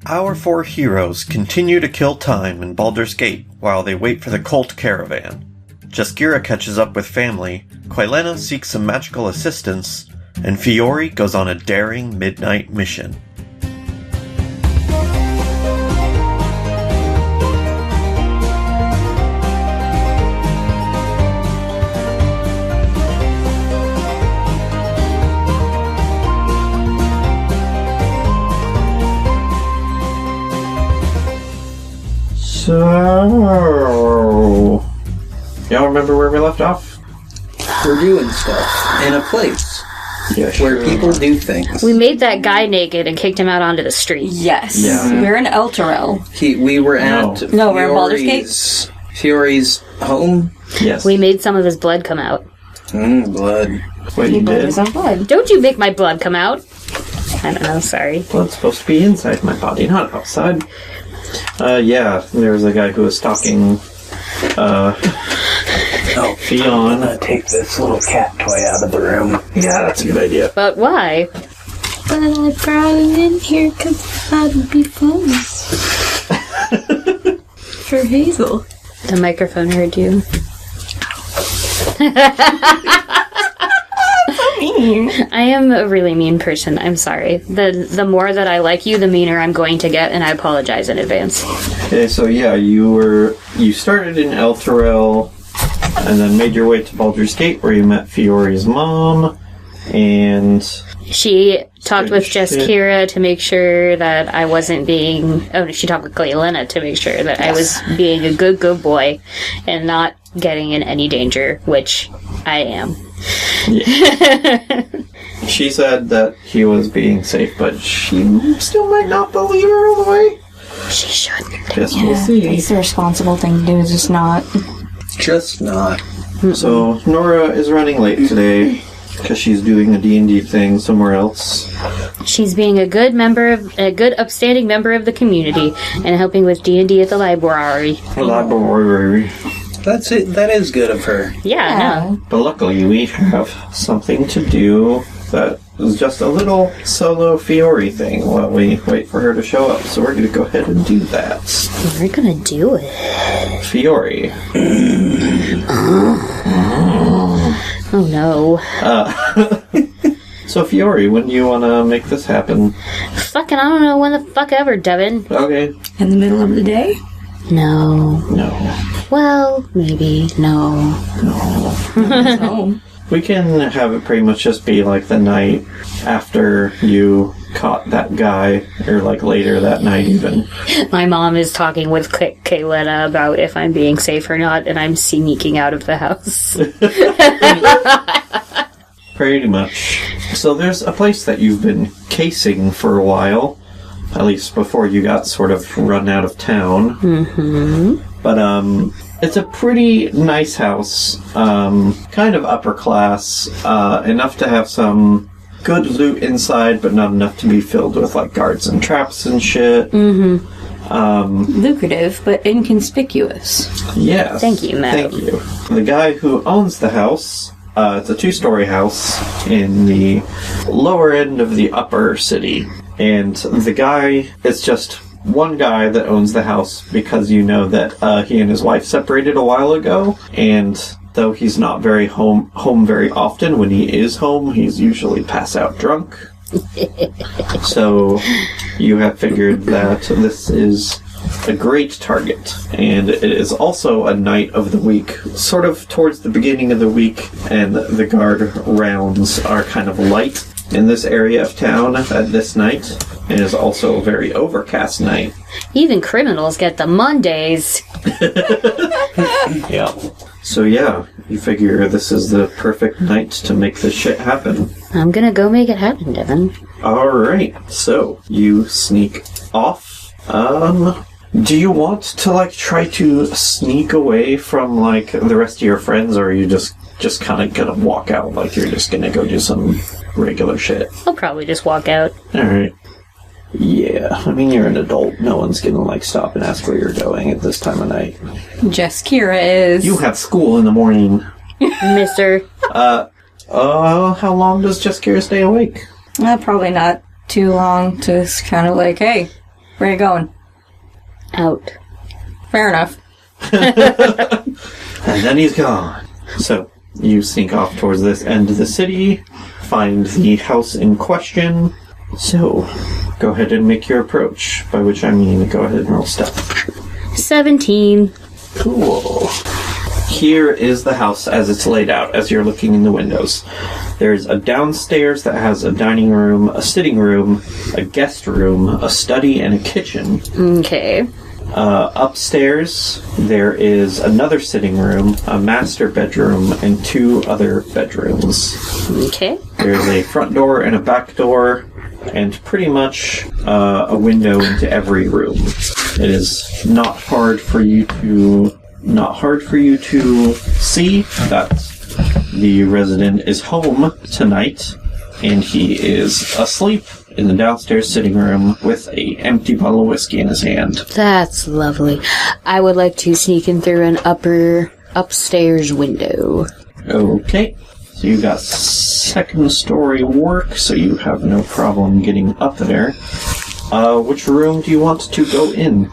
Our four heroes continue to kill time in Baldur's Gate while they wait for the cult caravan. Jeskira catches up with family, Quelenna seeks some magical assistance, and Fiori goes on a daring midnight mission. So, y'all remember where we left off? We're doing stuff in a place where people do things. We made that guy naked and kicked him out onto the street. Yes. Yeah. We're in Elturel. We were at we're in Baldur's Gate. Fiori's home. Yes. We made some of his blood come out. Blood. Wait, you did? Blood. Don't you make my blood come out? I don't know, sorry. Well, it's supposed to be inside my body, not outside. Yeah, there was a guy who was stalking, Fionn. I'm gonna take this little cat toy out of the room. Yeah, that's a good idea. But why? But I brought it in here because that would be fun. For Hazel. The microphone heard you. I am a really mean person. I'm sorry. The more that I like you, the meaner I'm going to get, and I apologize in advance. Okay, so yeah, you started in Elturel, and then made your way to Baldur's Gate, where you met Fiori's mom, and she talked with Jeskira to make sure that I wasn't being... Oh, she talked with Quelenna to make sure that I was being a good boy and not getting in any danger, which I am. Yeah. She said that he was being safe, but she still might not believe her all the way. She shouldn't. Guess we'll see. It's the responsible thing to do, is just not. Just not. So, Nora is running late today, because she's doing a D&D thing somewhere else. She's being a good upstanding member of the community and helping with D&D at the library. Library. That's it. That is good of her. Yeah, no. But luckily we have something to do that is just a little solo Fiori thing while we wait for her to show up. So we're going to go ahead and do that. We're going to do it. Fiori. Oh no. So Fiori, when do you want to make this happen? Fucking, I don't know when the fuck ever, Devin. Okay. In the middle of the day? No. No. Well, maybe. No. No. We can have it pretty much just be like the night after you caught that guy, or like later that night even. My mom is talking with Quelenna about if I'm being safe or not, and I'm sneaking out of the house. Pretty much. So there's a place that you've been casing for a while, at least before you got sort of run out of town. Mm-hmm. But it's a pretty nice house, kind of upper class, enough to have some good loot inside, but not enough to be filled with like guards and traps and shit. Mm-hmm. Lucrative, but inconspicuous. Yes. Thank you, madam. Thank you. The guy who owns the house, it's a 2-story house in the lower end of the upper city. And the guy is just one guy that owns the house because you know that he and his wife separated a while ago. And though he's not very home very often, when he is home, he's usually pass out drunk. So you have figured that this is a great target, and it is also a night of the week, sort of towards the beginning of the week, and the guard rounds are kind of light in this area of town at this night. It is also a very overcast night. Even criminals get the Mondays. Yeah. So yeah, you figure this is the perfect night to make this shit happen. I'm gonna go make it happen, Devin. Alright, so you sneak off. Do you want to like try to sneak away from like the rest of your friends, or are you just kind of gonna walk out like you're just gonna go do some regular shit? I'll probably just walk out. Alright. Yeah, I mean, you're an adult. No one's gonna like stop and ask where you're going at this time of night. Jeskira is. You have school in the morning. Mister. How long does Jeskira stay awake? Probably not too long. Just kind of like, hey, Where are you going? Out. Fair enough. And then he's gone. So, you sneak off towards this end of the city, find the house in question. So, go ahead and make your approach, by which I mean go ahead and roll stealth. 17. Cool. Here is the house as it's laid out, as you're looking in the windows. There's a downstairs that has a dining room, a sitting room, a guest room, a study, and a kitchen. Okay. Upstairs, there is another sitting room, a master bedroom, and 2 other bedrooms. Okay. There's a front door and a back door, and pretty much a window into every room. It is not hard for you to see that the resident is home tonight, and he is asleep in the downstairs sitting room with an empty bottle of whiskey in his hand. That's lovely. I would like to sneak in through an upstairs window. Okay. So you got 2nd story work, so you have no problem getting up there. Which room do you want to go in?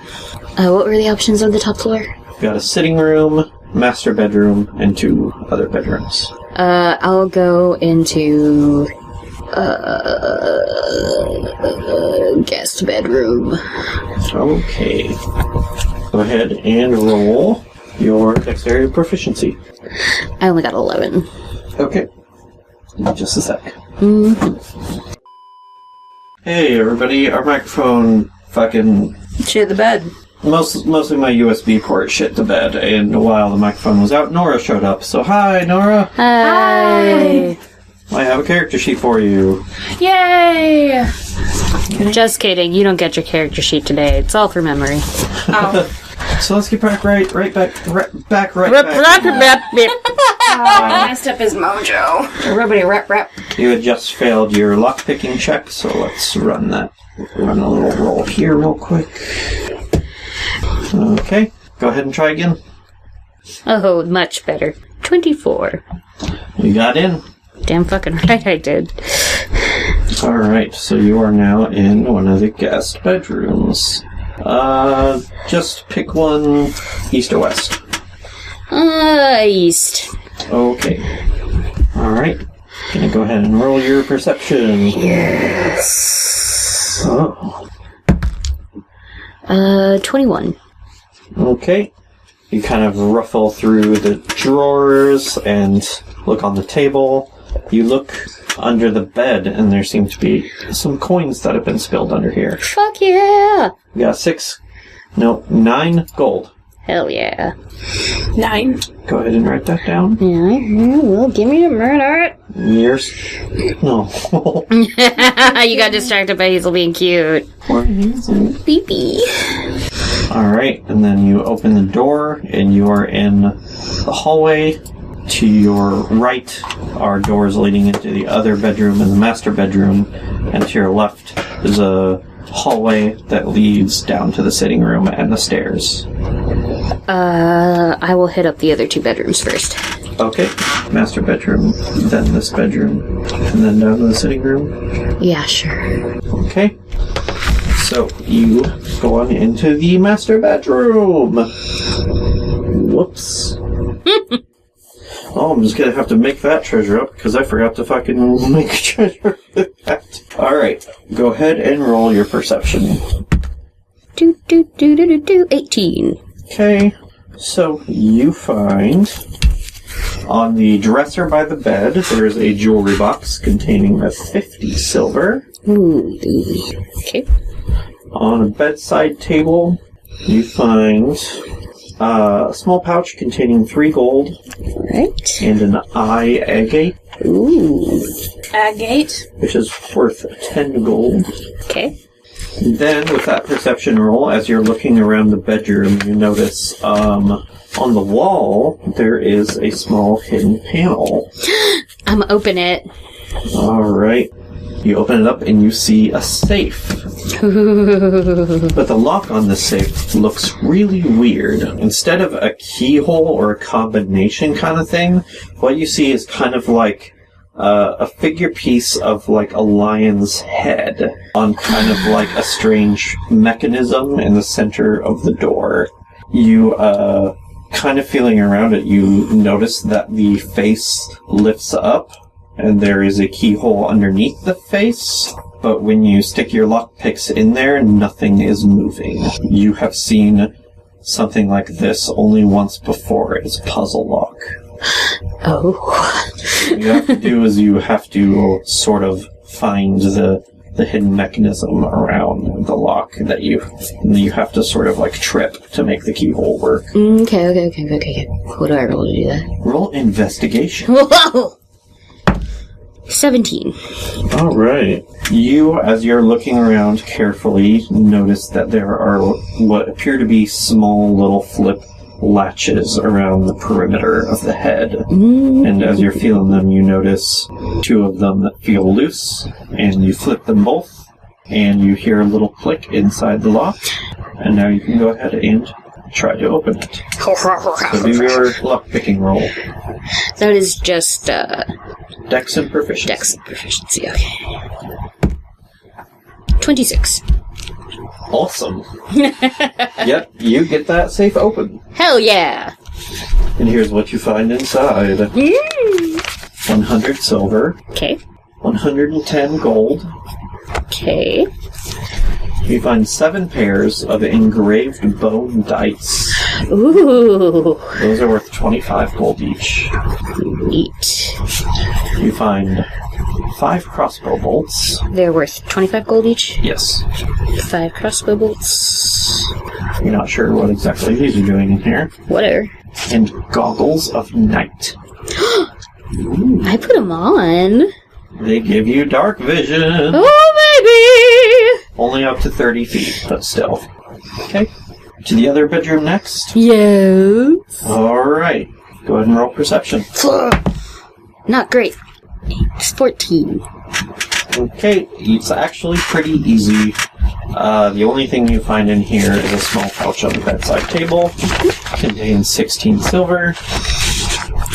What were the options on the top floor? You got a sitting room, master bedroom, and 2 other bedrooms. I'll go into guest bedroom. Okay. Go ahead and roll your dexterity proficiency. I only got 11. Okay. Give me just a sec. Mm-hmm. Hey, everybody. Our microphone fucking... Shit the bed. Mostly my USB port shit the bed, and while the microphone was out, Nora showed up. So, hi, Nora. Hi. I have a character sheet for you. Yay! Just kidding. You don't get your character sheet today. It's all for memory. Oh. So let's get back. I messed up his mojo. Everybody rep. You had just failed your lockpicking check, so let's run a little roll here real quick. Okay, go ahead and try again. Oh, much better. 24. You got in. Damn fucking right I did. Alright, so you are now in one of the guest bedrooms. Just pick one, east or west. East. Okay. Alright. Gonna go ahead and roll your perception. Yes. Oh. 21. Okay. You kind of ruffle through the drawers and look on the table. You look under the bed, and there seem to be some coins that have been spilled under here. Fuck yeah! You got 9 gold. Hell yeah. 9. Go ahead and write that down. Yeah, well, give me a minute. No. You got distracted by Hazel being cute. Poor Hazel. Beepy. Alright, and then you open the door, and you are in the hallway. To your right are doors leading into the other bedroom and the master bedroom, and to your left is a hallway that leads down to the sitting room and the stairs. I will hit up the other 2 bedrooms first. Okay. Master bedroom, then this bedroom, and then down to the sitting room. Yeah, sure. Okay. So, you go on into the master bedroom. Whoops. Oh, I'm just gonna have to make that treasure up, because I forgot to fucking make a treasure for that. Alright, go ahead and roll your perception. 18. Okay, so you find on the dresser by the bed, there's a jewelry box containing a 50 silver. Ooh. Okay. On a bedside table, you find a small pouch containing 3 gold. Alright. And an eye agate. Ooh. Agate. Which is worth 10 gold. Okay. Then, with that perception roll, as you're looking around the bedroom, you notice, on the wall, there is a small hidden panel. I'm open it. Alright. You open it up and you see a safe. But the lock on the safe looks really weird. Instead of a keyhole or a combination kind of thing, what you see is kind of like a figure piece of like a lion's head on kind of like a strange mechanism in the center of the door. You, kind of feeling around it, you notice that the face lifts up and there is a keyhole underneath the face. But when you stick your lockpicks in there, nothing is moving. You have seen something like this only once before. It's a puzzle lock. Oh. What you have to do is you have to sort of find the hidden mechanism around the lock that you have to sort of like trip to make the keyhole work. Okay. What do I roll to do that? Roll investigation. Whoa! 17. All right. You, as you're looking around carefully, notice that there are what appear to be small little flip latches around the perimeter of the head. And as you're feeling them, you notice 2 of them that feel loose, and you flip them both, and you hear a little click inside the lock, and now you can go ahead and try to open it. So do your lock-picking roll. That is just, Dex and proficiency. Dex and proficiency, okay. 26. Awesome. Yep, you get that safe open. Hell yeah! And here's what you find inside. 100 silver. Okay. 110 gold. Okay. You find 7 pairs of engraved bone dice. Ooh. Those are worth 25 gold each. Neat. You find 5 crossbow bolts. They're worth 25 gold each? Yes. 5 crossbow bolts. You're not sure what exactly these are doing in here. Whatever. And goggles of night. I put them on. They give you dark vision. Oh, baby! Only up to 30 feet, but still. Okay. To the other bedroom next. Yes. Alright. Go ahead and roll perception. Not great. It's 14. Okay, it's actually pretty easy. The only thing you find in here is a small pouch on the bedside table. Contains 16 silver.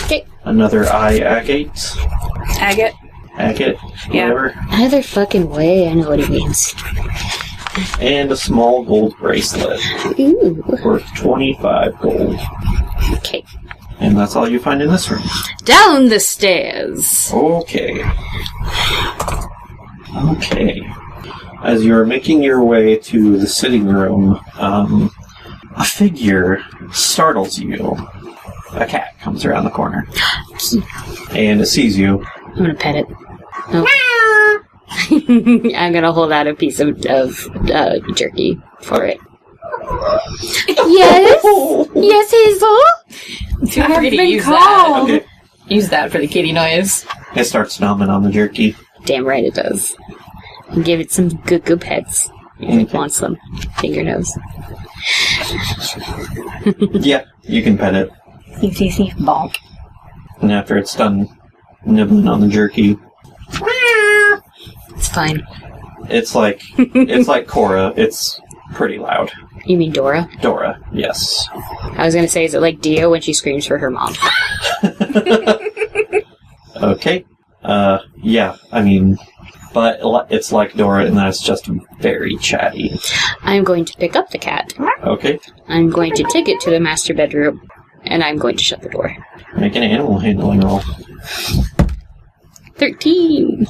Okay. Another eye agate. Agate? Agate, Yeah. whatever. Either fucking way, I know what he means. And a small gold bracelet. Ooh. Worth 25 gold. Okay. And that's all you find in this room. Down the stairs. Okay. Okay. As you're making your way to the sitting room, a figure startles you. A cat comes around the corner. And it sees you. I'm gonna pet it. Oh. I'm gonna hold out a piece of jerky for it. Yes? Yes, Hazel? Too I've hungry to been use called. that. Okay. Use that for the kitty noise. It starts nomming on the jerky. Damn right it does. Give it some good pets. It wants some. Finger nose. Yeah, you can pet it. See. Bonk. And after it's done nibbling on the jerky, It's fine. it's like Cora. It's pretty loud. You mean Dora? Dora, yes. I was gonna say, is it like Dio when she screams for her mom? Okay. Yeah, I mean, but it's like Dora in that it's just very chatty. I'm going to pick up the cat. Okay. I'm going to take it to the master bedroom, and I'm going to shut the door. Make an animal handling roll. 13!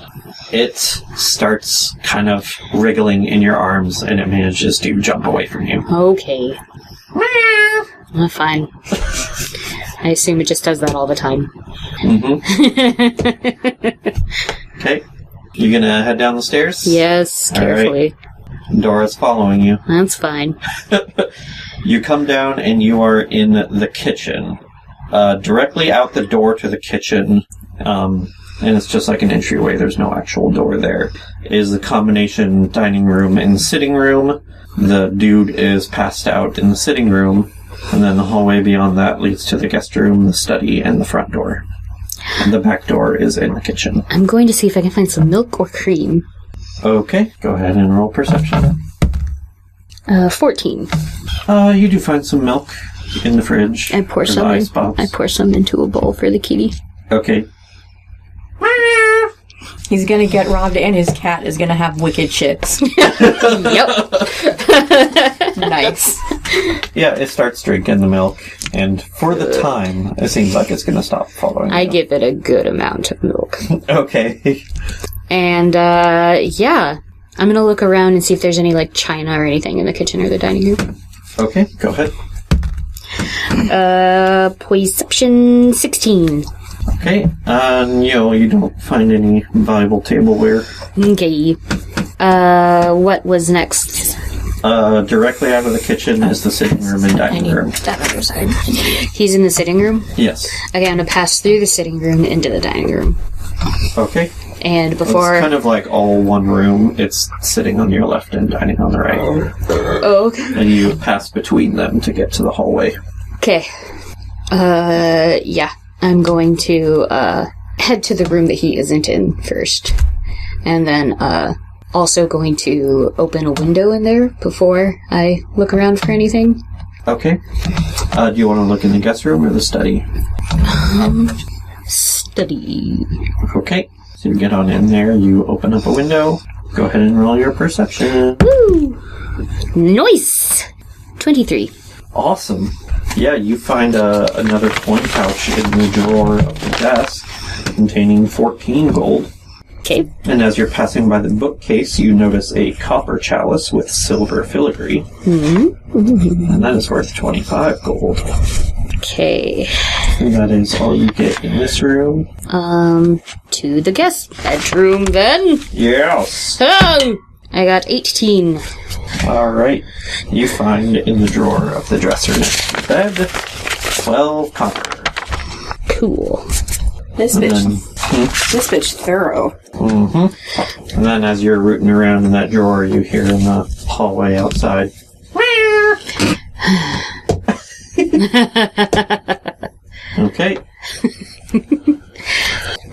It starts kind of wriggling in your arms, and it manages to jump away from you. Okay. Fine. I assume it just does that all the time. Okay. You gonna head down the stairs? Yes, carefully. Right. Dora's following you. That's fine. You come down and you are in the kitchen. Directly out the door to the kitchen, and it's just like an entryway, there's no actual door there, is the combination dining room and sitting room. The dude is passed out in the sitting room, and then the hallway beyond that leads to the guest room, the study, and the front door. And the back door is in the kitchen. I'm going to see if I can find some milk or cream. Okay, go ahead and roll perception. 14. You do find some milk in the fridge. I pour or the some. icebox. I pour some into a bowl for the kitty. Okay. He's gonna get robbed, and his cat is gonna have wicked shits. Yep. Nice. Yeah, it starts drinking the milk, and for the time, it seems like it's going to stop following. I give it a good amount of milk. Okay. And, yeah. I'm gonna look around and see if there's any, like, china or anything in the kitchen or the dining room. Okay, go ahead. Perception 16. Okay, you don't find any valuable tableware. Okay. What was next? Directly out of the kitchen is the sitting room and dining room. That other side. He's in the sitting room? Yes. Okay, I'm gonna pass through the sitting room into the dining room. Okay. And before... It's kind of like all one room. It's sitting on your left and dining on the right. Oh, okay. And you pass between them to get to the hallway. Okay. Yeah. I'm going to, head to the room that he isn't in first. And then, also going to open a window in there before I look around for anything. Okay. Do you want to look in the guest room or the study? Study. Okay. So you get on in there, you open up a window, go ahead and roll your perception. Woo! Nice! 23. Awesome. Yeah, you find another coin pouch in the drawer of the desk containing 14 gold. Okay. And as you're passing by the bookcase, you notice a copper chalice with silver filigree. Mm-hmm. And that is worth 25 gold. Okay. And that is all you get in this room. To the guest bedroom then. Yes! Oh! I got 18. Alright. You find in the drawer of the dresser next to the bed 12 copper. Cool. This bitch thorough. Mm-hmm. And then as you're rooting around in that drawer, you hear in the hallway outside. Okay.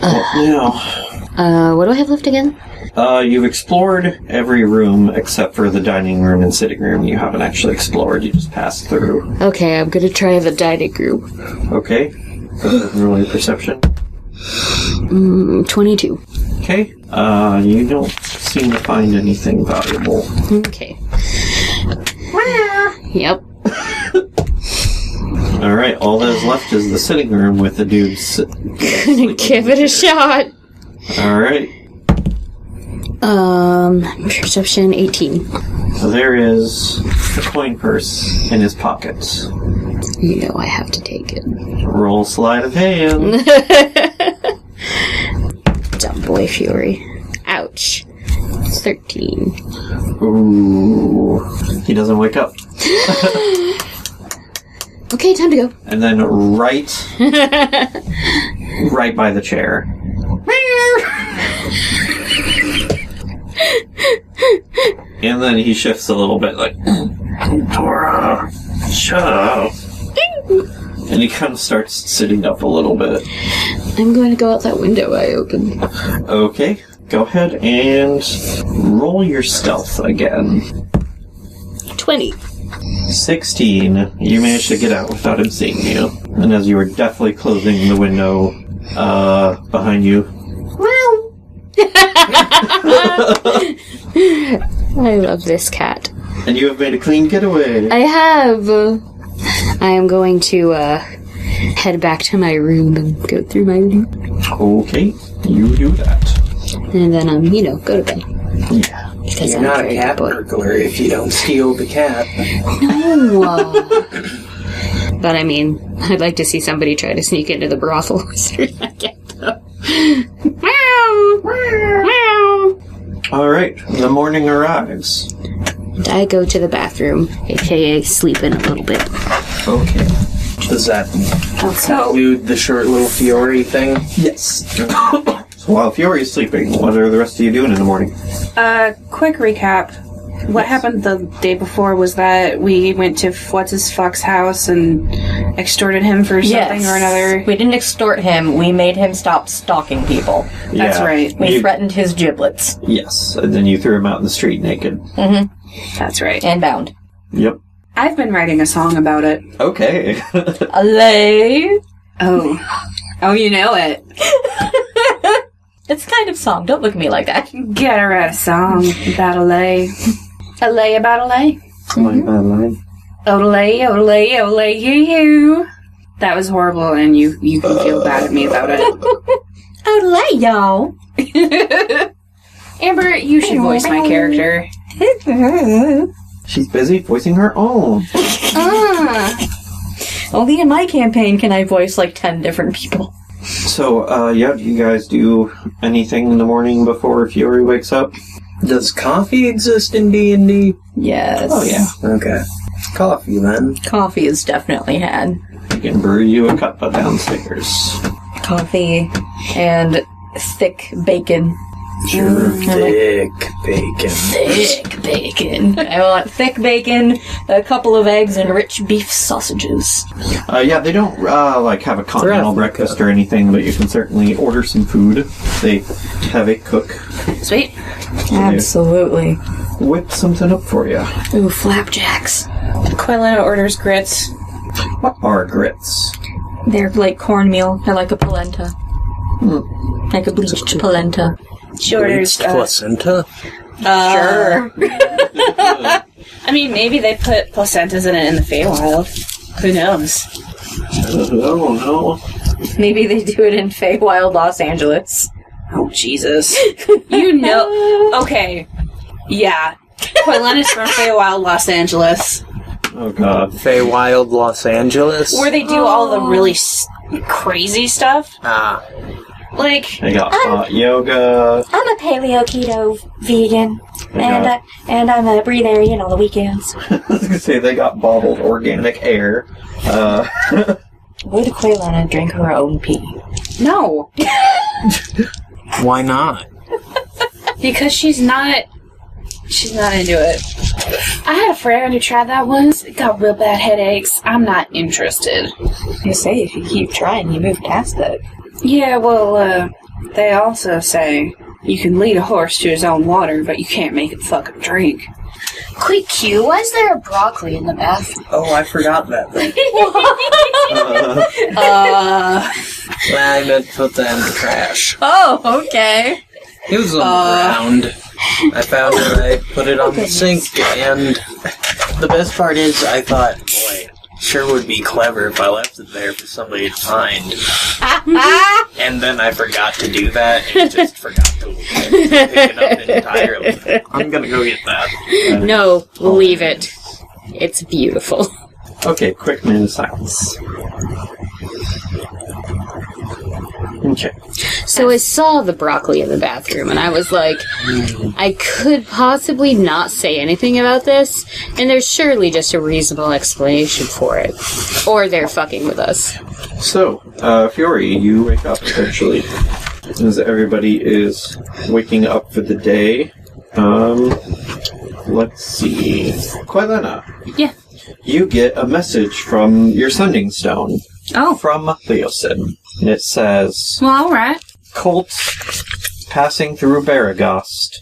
Now, what do I have left again? you've explored every room except for the dining room and sitting room. You haven't actually explored. You just passed through. Okay, I'm gonna try the dining room. Okay. Go ahead and roll your perception. 22. Okay. You don't seem to find anything valuable. Okay. Yep. Alright, all that is left is the sitting room with the dudes. Gonna give it a shot. Alright. Perception 18. So there is the coin purse in his pocket. You know I have to take it. Roll sleight of hand. Dumb boy Fiori. Ouch. 13. Ooh. He doesn't wake up. Okay, time to go. And then right by the chair. And then he shifts a little bit like, Dora, shut up. And he kind of starts sitting up a little bit. I'm going to go out that window I opened. Okay, go ahead and roll your stealth again. 20. 16. You managed to get out without him seeing you. And as you were definitely closing the window behind you. I love this cat. And you have made a clean getaway. I have. I am going to head back to my room and go through my loot. Okay, you do that. And then, go to bed. Yeah. Because You're I'm not a very cat bored. burglar if you don't steal the cat. No. But I mean, I'd like to see somebody try to sneak into the brothel as soon as I get them. Meow! Meow! Alright, the morning arrives. And I go to the bathroom, aka sleep in a little bit. Okay. Does that include the short little Fiori thing? Yes. So while Fiori is sleeping, what are the rest of you doing in the morning? Quick recap. What happened the day before was that we went to What's-His-Fuck's house and extorted him for something or another. We didn't extort him. We made him stop stalking people. That's right. We threatened his giblets. Yes, and then you threw him out in the street naked. Mm-hmm. That's right. And bound. Yep. I've been writing a song about it. Okay. Allay. Oh, you know it. It's kind of song. Don't look at me like that. Get her a song about a lay. A lay about a lay. Ballad. Odelay, odelay, odelay, you. That was horrible, and you can feel bad at me about it. Odelay, y'all. Amber, you should voice my character. She's busy voicing her own. Only in my campaign can I voice like 10 different people. So, do you guys do anything in the morning before Fiori wakes up? Does coffee exist in D&D? Yes. Oh, yeah. Okay. Coffee, then. Coffee is definitely had. I can brew you a cup downstairs. Coffee and thick bacon. Sure, thick bacon. Thick bacon. I want thick bacon, a couple of eggs, and rich beef sausages. They don't, have a continental breakfast or anything, but you can certainly order some food. They have a cook. Sweet. Absolutely. Whip something up for you. Ooh, flapjacks. Quelenna orders grits. What are grits? They're like cornmeal. They're like a polenta. Like a bleached polenta. She orders... placenta? Sure. I mean, maybe they put placentas in it in the Feywild. Who knows? I don't know. Maybe they do it in Feywild, Los Angeles. Oh, Jesus. You know... Okay. Yeah. Quelenna's from Feywild, Los Angeles. Oh, God. Feywild, Los Angeles? Where they do all the really crazy stuff. Ah. Like... They got hot yoga. I'm a paleo keto vegan, They and I'm a breatharian on the weekends. I was going to say, they got bottled organic air. Would Quelenna drink her own pee? No. Why not? Because she's not into it. I had a friend who tried that once. It got real bad headaches. I'm not interested. You say if you keep trying, you move past that. Yeah, well, they also say you can lead a horse to his own water, but you can't make it fucking drink. Quick Q, why is there a broccoli in the bathroom? Oh, I forgot that thing. I meant to put that in the trash. Oh, okay. It was around. I found it, I put it on the sink, and the best part is I thought, boy, sure would be clever if I left it there for somebody to find. And then I forgot to do that, and just forgot to pick it up entirely. I'm gonna go get that. No, leave it. It's beautiful. Okay, quick minute of silence. Okay. So I saw the broccoli in the bathroom, and I was like, I could possibly not say anything about this, and there's surely just a reasonable explanation for it. Or they're fucking with us. So, Fiori, you wake up eventually. As everybody is waking up for the day. Let's see. Quelenna. Yeah. You get a message from your sending stone. Oh. From Theosin. And it says, Well, alright. Colts passing through Baragost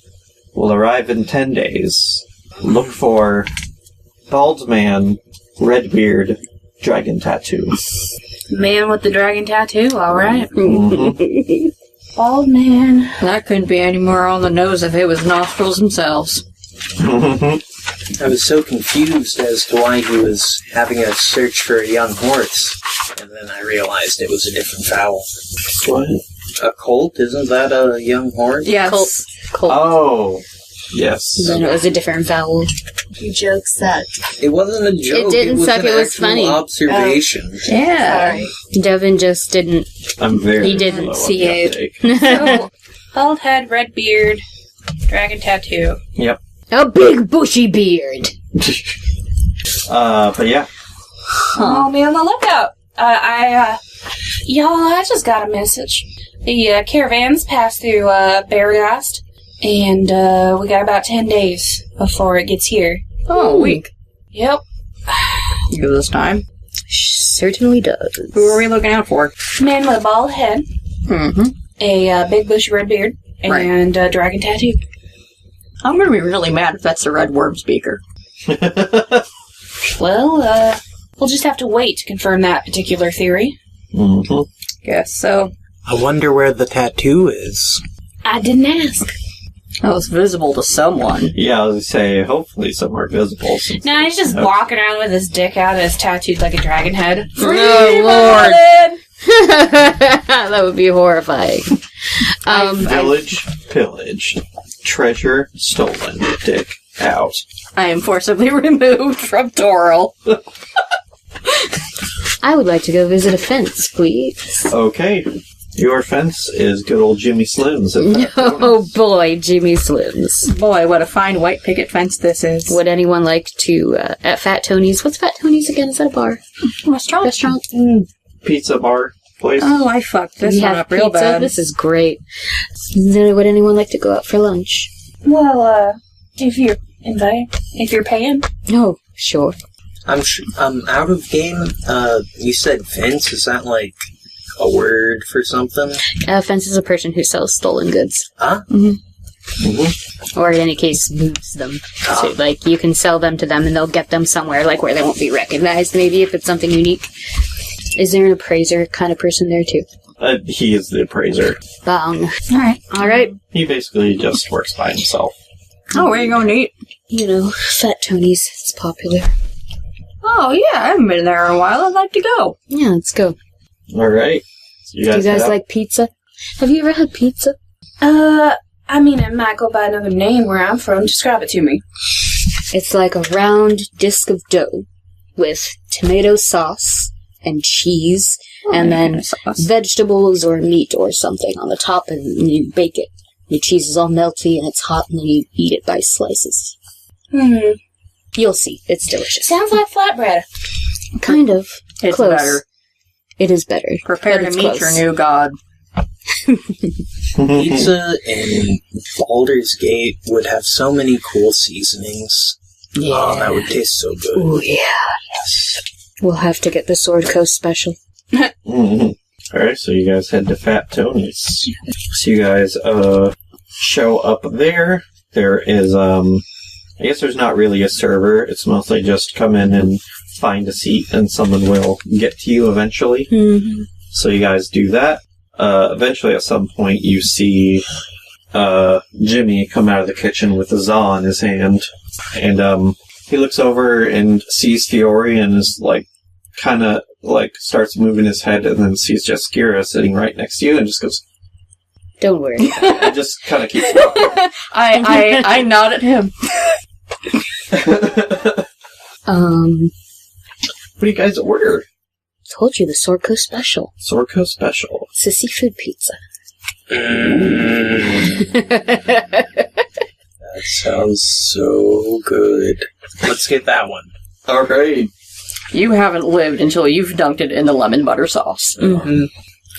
will arrive in 10 days. Look for Bald Man, Redbeard, Dragon Tattoo. Man with the dragon tattoo, alright. Mm-hmm. Bald man. That couldn't be any more on the nose if it was nostrils themselves. I was so confused as to why he was having us search for a young horse, and then I realized it was a different fowl. What? A colt? Isn't that a young horse? Yes. Colt. Oh, yes. Then it was a different vowel. You joke suck. It wasn't a joke. It didn't was suck, an it was actual funny. observation. Yeah. Sorry. Devin just didn't. I'm very He didn't slow on see the it. uptake. So, bald head, red beard, dragon tattoo. Yep. A big bushy beard. But yeah. I'll be on the lookout. Y'all, I just got a message. The caravans passed through Baragost, and we got about 10 days before it gets here. Oh, a week. Yep. Give us time. Certainly does. Who are we looking out for? Man with a bald head, Mm-hmm. a big bushy red beard, and a dragon tattoo. I'm gonna be really mad if that's the red worm speaker. Well, we'll just have to wait to confirm that particular theory. Mm-hmm. Guess so. I wonder where the tattoo is. I didn't ask. That was visible to someone. Yeah, I was gonna say, hopefully some are visible. No, he's just walking around with his dick out and it's tattooed like a dragon head. Oh, Lord. That would be horrifying. Village pillaged. Treasure stolen. Dick out. I am forcibly removed from Doral. I would like to go visit a fence, please. Okay. Your fence is good old Jimmy Slim's. Oh boy, Jimmy Slims. Boy, what a fine white picket fence this is. Would anyone like to, at Fat Tony's, what's Fat Tony's again? Is that a bar? Restaurant? Pizza bar place. Oh, I fucked this We one have up real pizza. bad. This is great. Would anyone like to go out for lunch? Well, if you're paying. Oh, sure. I'm out of game. You said fence. Is that like a word for something? Fence is a person who sells stolen goods. Huh? Or in any case, moves them. So, like, you can sell them to them and they'll get them somewhere, like, where they won't be recognized, maybe, if it's something unique. Is there an appraiser kind of person there, too? He is the appraiser. Bong. Alright. He basically just works by himself. Oh, where are you going to eat? You know, Fat Tony's. It's popular. Oh, yeah, I haven't been there in a while. I'd like to go. Yeah, let's go. Alright. So Do you guys like pizza? Have you ever had pizza? I mean, it might go by another name where I'm from. Describe it to me. It's like a round disc of dough with tomato sauce and cheese and then vegetables or meat or something on the top, and you bake it. The cheese is all melty and it's hot, and then you eat it by slices. You'll see. It's delicious. Sounds like flatbread. Kind of. It's Close. better. It is better. Prepare but to it's meet close. your new god. Pizza in Baldur's Gate would have so many cool seasonings. Yeah. Oh, that would taste so good. Oh, yeah. Yes. We'll have to get the Sword Coast special. Alright, so you guys head to Fat Tony's. So you guys, show up there. There is, I guess there's not really a server. It's mostly just come in and find a seat and someone will get to you eventually. Mm-hmm. So you guys do that. Eventually at some point you see, Jimmy come out of the kitchen with a za in his hand. And, he looks over and sees Fiori and is like, kinda, like, starts moving his head and then sees Jeskira sitting right next to you and just goes, Don't worry. and just kinda keeps walking. I nod at him. What do you guys order? Told you the Sword Coast special. Sorko special. It's a seafood pizza. That sounds so good. Let's get that one. Alright. You haven't lived until you've dunked it in the lemon butter sauce. Mm-hmm.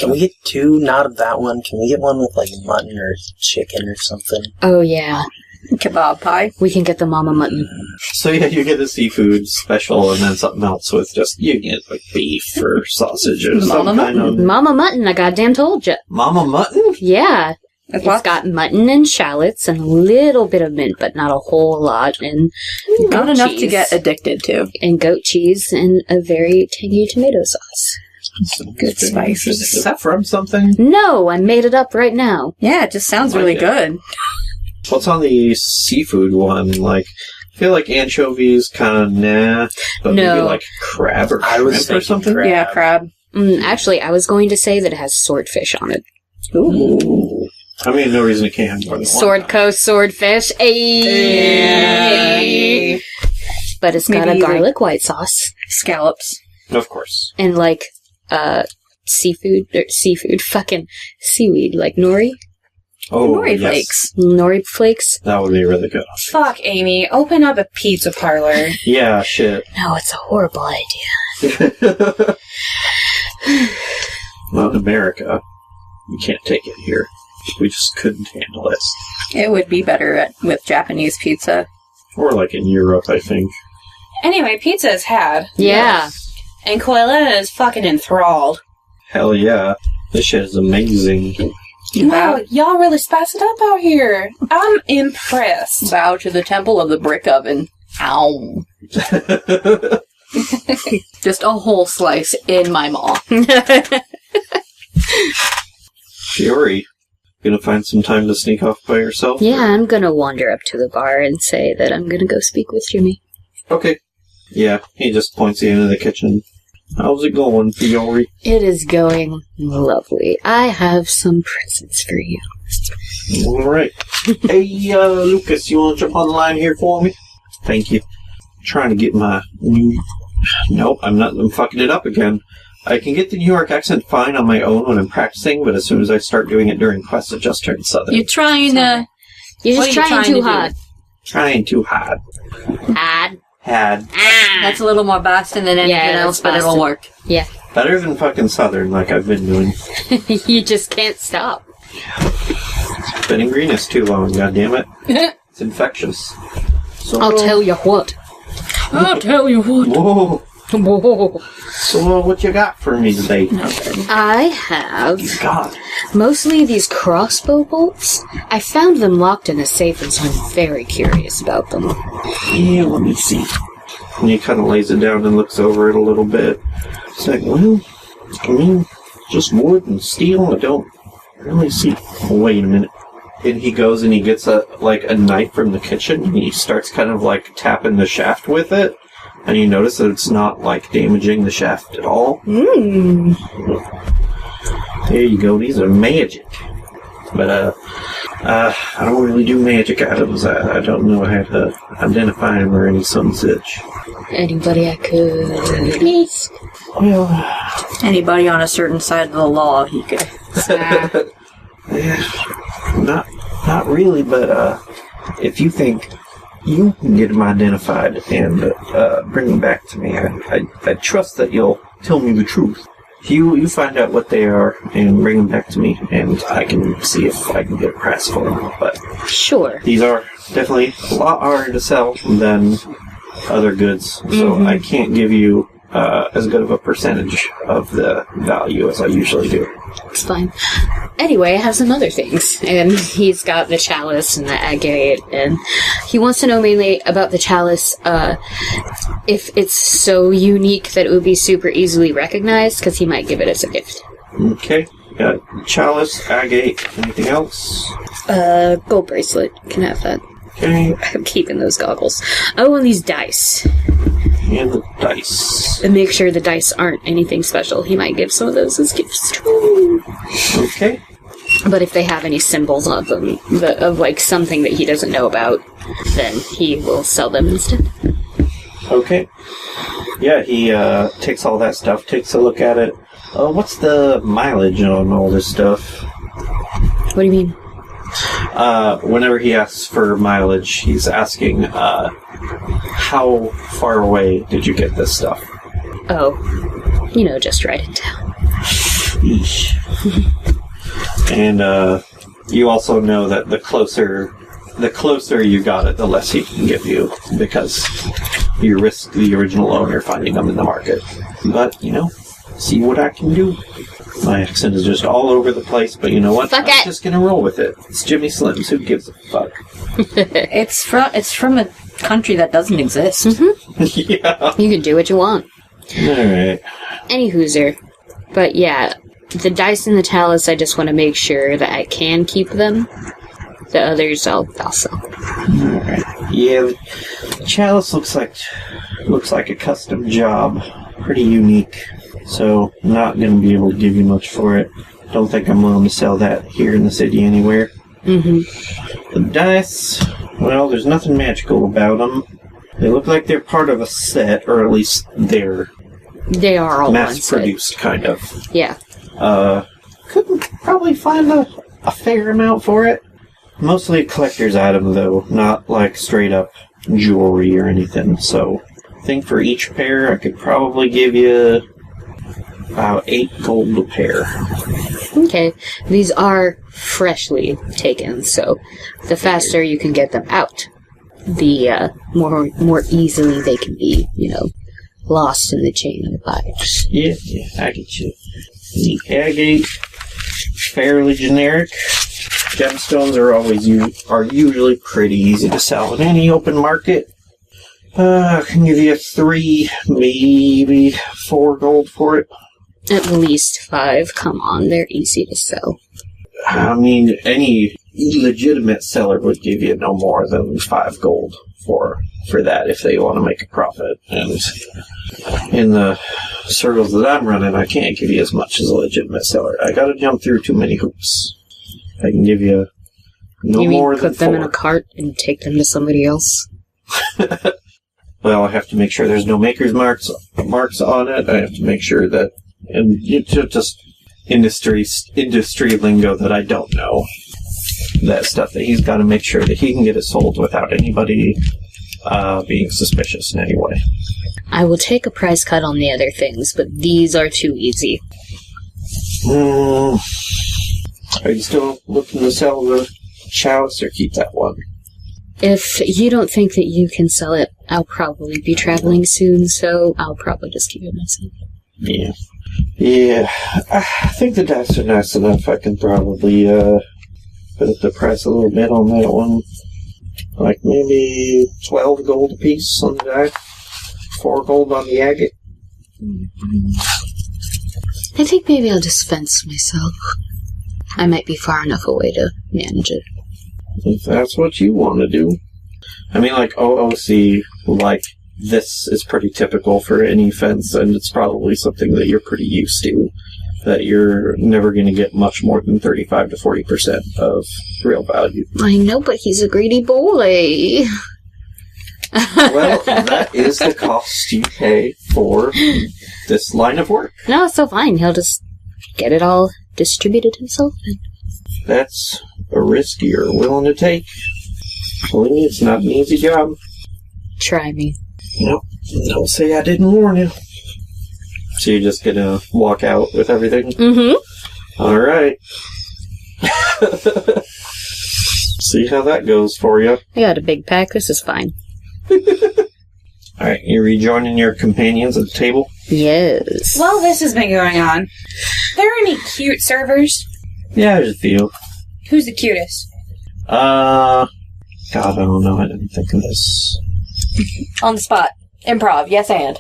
Can we get two, not of that one? Can we get one with, like, mutton or chicken or something? Oh, yeah. Kebab pie. We can get the mama mutton. So yeah, you get a seafood special and then something else with just, you get like beef or sausage or some Mama kind of... Mama mutton, I goddamn told you. Mama mutton? Yeah. It's got mutton and shallots and a little bit of mint, but not a whole lot. And Not goat enough to cheese. get addicted to. And goat cheese and a very tangy tomato sauce. Good spices. Is that from something? No, I made it up right now. Yeah, it just sounds really good. What's on the seafood one? Like, I feel like anchovies kind of nah, but No. maybe like crab or I was shrimp or thinking something? crab. Yeah, crab. Actually, I was going to say that it has swordfish on it. Ooh. I mean, no reason it can't have more than Sword one. Coast swordfish. Ayy. But it's got Maybe a garlic white sauce. Scallops. Of course. And like, seaweed, like nori. Oh, Nori yes. flakes. Nori flakes. That would be really good. Fuck, Amy. Open up a pizza parlor. Yeah, shit. No, it's a horrible idea. Not in America. We can't take it here. We just couldn't handle it. It would be better with Japanese pizza. Or like in Europe, I think. Anyway, pizza is had. Yeah. And Quelenna is fucking enthralled. Hell yeah. This shit is amazing. Wow, y'all really spice it up out here. I'm impressed. Bow to the temple of the brick oven. Ow. Just a whole slice in my maw. Fiori, Gonna find some time to sneak off by yourself? Yeah, I'm gonna wander up to the bar and say that I'm gonna go speak with Jimmy. Okay. Yeah, he just points you into the kitchen. How's it going, Fiori? It is going lovely. I have some presents for you. Alright. Hey, Lucas, you want to jump on the line here for me? Thank you. Trying to get my new... Nope, I'm not. I'm fucking it up again. I can get the New York accent fine on my own when I'm practicing, but as soon as I start doing it during quests, it just turns southern. You're trying to... You're What just are you trying trying too to do? hard. Trying too hard. Had. That's a little more Boston than anything else, but it'll work. Yeah. Better than fucking southern like I've been doing. You just can't stop. Been in greenness too long, goddammit. It's infectious. So, I'll tell you what. I'll tell you what. Whoa. Whoa. So, what you got for me today? I have God. mostly these crossbow bolts. I found them locked in a safe, and so I'm very curious about them. Yeah, let me see. And he kind of lays it down and looks over it a little bit. It's like, well, I mean, just wood and steel. I don't really see. Oh, wait a minute. And he goes and he gets a knife from the kitchen, and he starts kind of like tapping the shaft with it. And you notice that it's not like damaging the shaft at all. There you go. These are magic. But I don't really do magic items. I don't know how to identify them or any some such. Anybody I could ask? Well, Anybody on a certain side of the law, he could... not really. But if you think you can get them identified and bring them back to me, I trust that you'll tell me the truth. You find out what they are and bring them back to me, and I can see if I can get a price for them. But Sure. these are definitely a lot harder to sell than other goods, so I can't give you as good of a percentage of the value as I usually do. It's fine. Anyway, I have some other things. And he's got the chalice and the agate, and he wants to know mainly about the chalice, if it's so unique that it would be super easily recognized, because he might give it as a gift. Okay, got chalice, agate, anything else? Gold bracelet. Can have that. Okay, I'm keeping those goggles. Oh, and these dice. and the dice. And make sure the dice aren't anything special. He might give some of those as gifts too. Okay. But if they have any symbols on them, of like something that he doesn't know about, then he will sell them instead. Okay. Yeah, he takes all that stuff, takes a look at it. What's the mileage on all this stuff? What do you mean? Whenever he asks for mileage, he's asking, how far away did you get this stuff? Oh, just write it down. Eesh. And you also know that the closer you got it, the less he can give you, because you risk the original owner finding them in the market. But, see what I can do. My accent is just all over the place, but you know what? Fuck I'm it. just gonna roll with it. It's Jimmy Slims. Who gives a fuck? It's from a country that doesn't exist. Yeah. You can do what you want. Alright. Any hooser. But yeah, the dice and the chalice, I just want to make sure that I can keep them. The others, I'll sell. Alright. Yeah, the chalice looks like a custom job. Pretty unique. So, not going to be able to give you much for it. Don't think I'm willing to sell that here in the city anywhere. The dice, well, there's nothing magical about them. They look like they're part of a set, or at least they are all mass-produced, kind of. Yeah. Could probably find a fair amount for it. Mostly a collector's item, though, not like straight-up jewelry or anything. So, I think for each pair, I could probably give you about 8 gold a pair. Okay. These are freshly taken, so the faster you can get them out, the more easily they can be, lost in the chain of buyers. Yeah, I get you. The agate, fairly generic. Gemstones are usually pretty easy to sell in any open market. I can give you 3, maybe 4 gold for it. At least 5. Come on, they're easy to sell. I mean, any legitimate seller would give you no more than 5 gold for that if they want to make a profit. And in the circles that I'm running, I can't give you as much as a legitimate seller. I gotta jump through too many hoops. I can give you no more than 4. Put them in a cart and take them to somebody else? Well, I have to make sure there's no maker's marks on it. I have to make sure that, and just industry lingo that I don't know. That stuff that he's got to make sure that he can get it sold without anybody being suspicious in any way. I will take a price cut on the other things, but these are too easy. Are you still looking to sell the chalice or keep that one? If you don't think that you can sell it, I'll probably be traveling soon, so I'll probably just keep it myself. Yeah. Yeah. I think the dice are nice enough. I can probably put up the price a little bit on that one. Like maybe 12 gold a piece on the die. 4 gold on the agate. I think maybe I'll just fence myself. I might be far enough away to manage it. If that's what you want to do. I mean, like, OOC, like, this is pretty typical for any fence, and it's probably something that you're pretty used to. That you're never going to get much more than 35 to 40% of real value. I know, but he's a greedy boy. Well, that is the cost you pay for this line of work. No, it's so fine. He'll just get it all distributed himself. That's a risk you're willing to take. Believe me, it's not an easy job. Try me. Nope. Don't say I didn't warn you. So you're just gonna walk out with everything? Mm-hmm. Alright. See how that goes for you. I got a big pack. This is fine. Alright, you rejoining your companions at the table? Yes. While this has been going on, there any cute servers? Yeah, there's a few. Who's the cutest? God, I don't know. I didn't think of this. On the spot. Improv. Yes, and.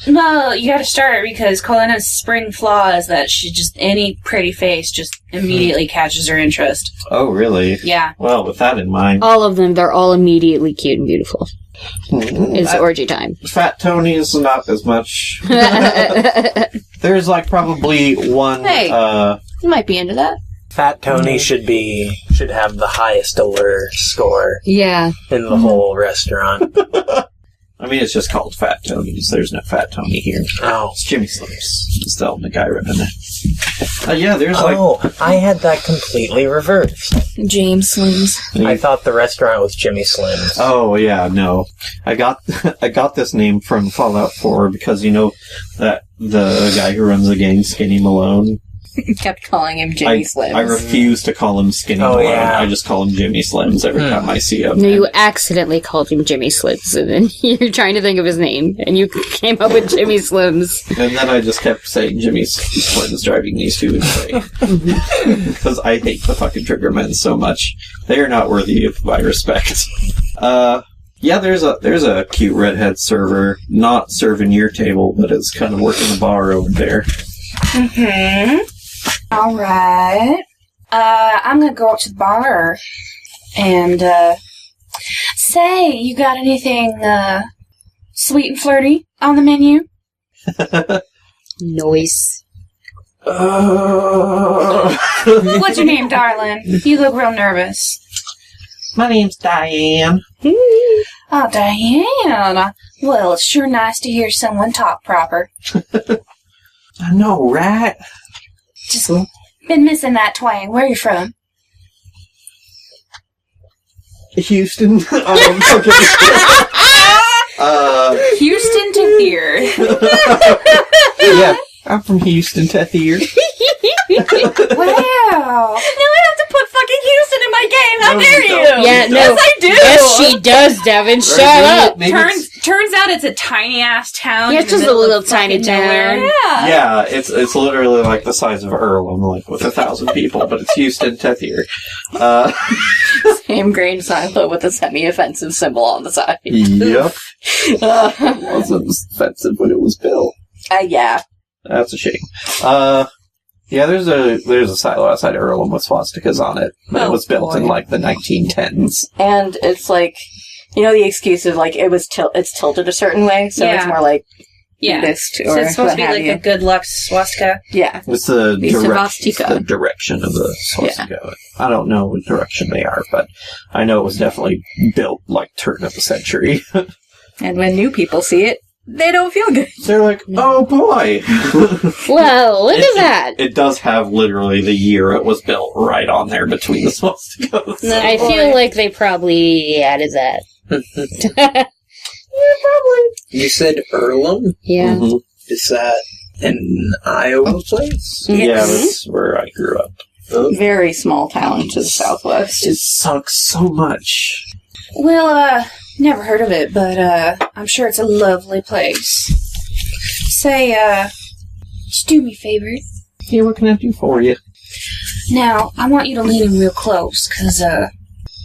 Well, you gotta start because Quelenna's spring flaw is that she just, any pretty face just immediately catches her interest. Oh, really? Yeah. Well, with that in mind... All of them, they're all immediately cute and beautiful. It's orgy time. Fat Tony's not as much. There's, like, probably one... Hey, you might be into that. Fat Tony should have the highest allure score Yeah. in the whole restaurant. I mean, it's just called Fat Tony's. There's no Fat Tony here. Oh. It's Jimmy Slims. It's the only guy running it. Yeah, there's like... Oh, I had that completely reversed. James Slims. I thought the restaurant was Jimmy Slims. Oh, yeah, no. I got this name from Fallout 4 because, you know, that the guy who runs the gang, Skinny Malone... Kept calling him Jimmy Slims. I refuse to call him Skinny Malone. Yeah. I just call him Jimmy Slims every time I see him. No, you accidentally called him Jimmy Slims, and then you're trying to think of his name, and you came up with Jimmy Slims. And then I just kept saying Jimmy Slims, driving these two insane. Because I hate the fucking Triggermen so much. They are not worthy of my respect. Yeah, there's a cute redhead server, not serving your table, but is kind of working the bar over there. Mm-hmm. Alright. I'm gonna go up to the bar and, say, you got anything, sweet and flirty on the menu? Nice. What's your name, darling? You look real nervous. My name's Diane. Oh, Diane. Well, it's sure nice to hear someone talk proper. I know, right? Just been missing that twang. Where are you from? Houston. Houston to here. Yeah, I'm from Houston to here. Wow. Now I have to put fucking Houston in my game. How No, dare you you? don't. Yeah, no. Yes, I do. Yes, she does, Devin. Shut up. Turns out it's a tiny ass town. Yeah, in it's the just a middle little of tiny fucking town. nowhere. Yeah. Yeah, it's literally like the size of Earlham, like with 1,000 people, but it's Houston to here. Same grain silo with a semi-offensive symbol on the side. Yep. It wasn't offensive when it was built. Yeah. That's a shame. Yeah, there's a silo outside Earlham with swastikas on it. But it was built in, like, the 1910s. And it's like, you know the excuse of, like, it's tilted a certain way, so it's more like Buddhist or so it's supposed to be what have like you. a good luck swastika. Yeah. It's the Svastika. direction of the swastika. I don't know what direction they are, but I know it was definitely built, like, turn of the century. And when new people see it, they don't feel good. They're like, oh boy! Whoa, look at that! It does have literally the year it was built right on there between the swastikas. I feel like they probably added that. Yeah, probably. You said Earlham? Yeah. Mm-hmm. Is that an Iowa place? Yeah, that's where I grew up. Very small town to the southwest. It sucks so much. Well, never heard of it, but I'm sure it's a lovely place. Say, just do me a favor. Yeah, what can I do for you? Now, I want you to lean in real close, because,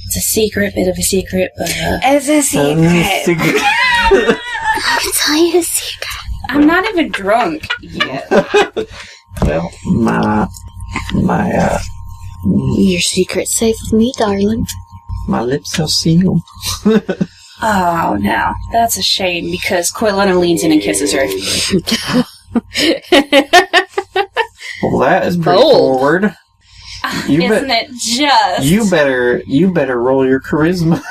it's a secret, bit of a secret, but, It's a secret. I'll tell you a secret. I'm not even drunk yet. Well, Your secret's safe with me, darling. my lips are sealed. Oh, no. That's a shame, because Quelenna leans in and kisses her. Well, that is pretty Bold. forward. Isn't it just? You better roll your charisma.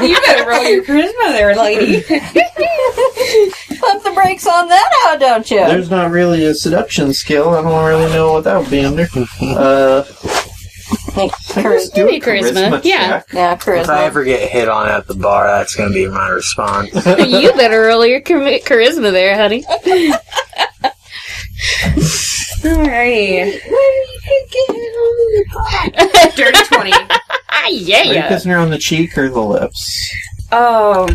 You better roll your charisma there, lady. Pump the brakes on that out, don't you? There's not really a seduction skill. I don't really know what that would be under. I guess do a Maybe charisma, yeah. check. Yeah, If I charisma. ever get hit on at the bar, that's going to be my response. You better roll your charisma there, honey. Alright. Dirty 20. Are you Yeah. kissing her on the cheek or the lips? Oh,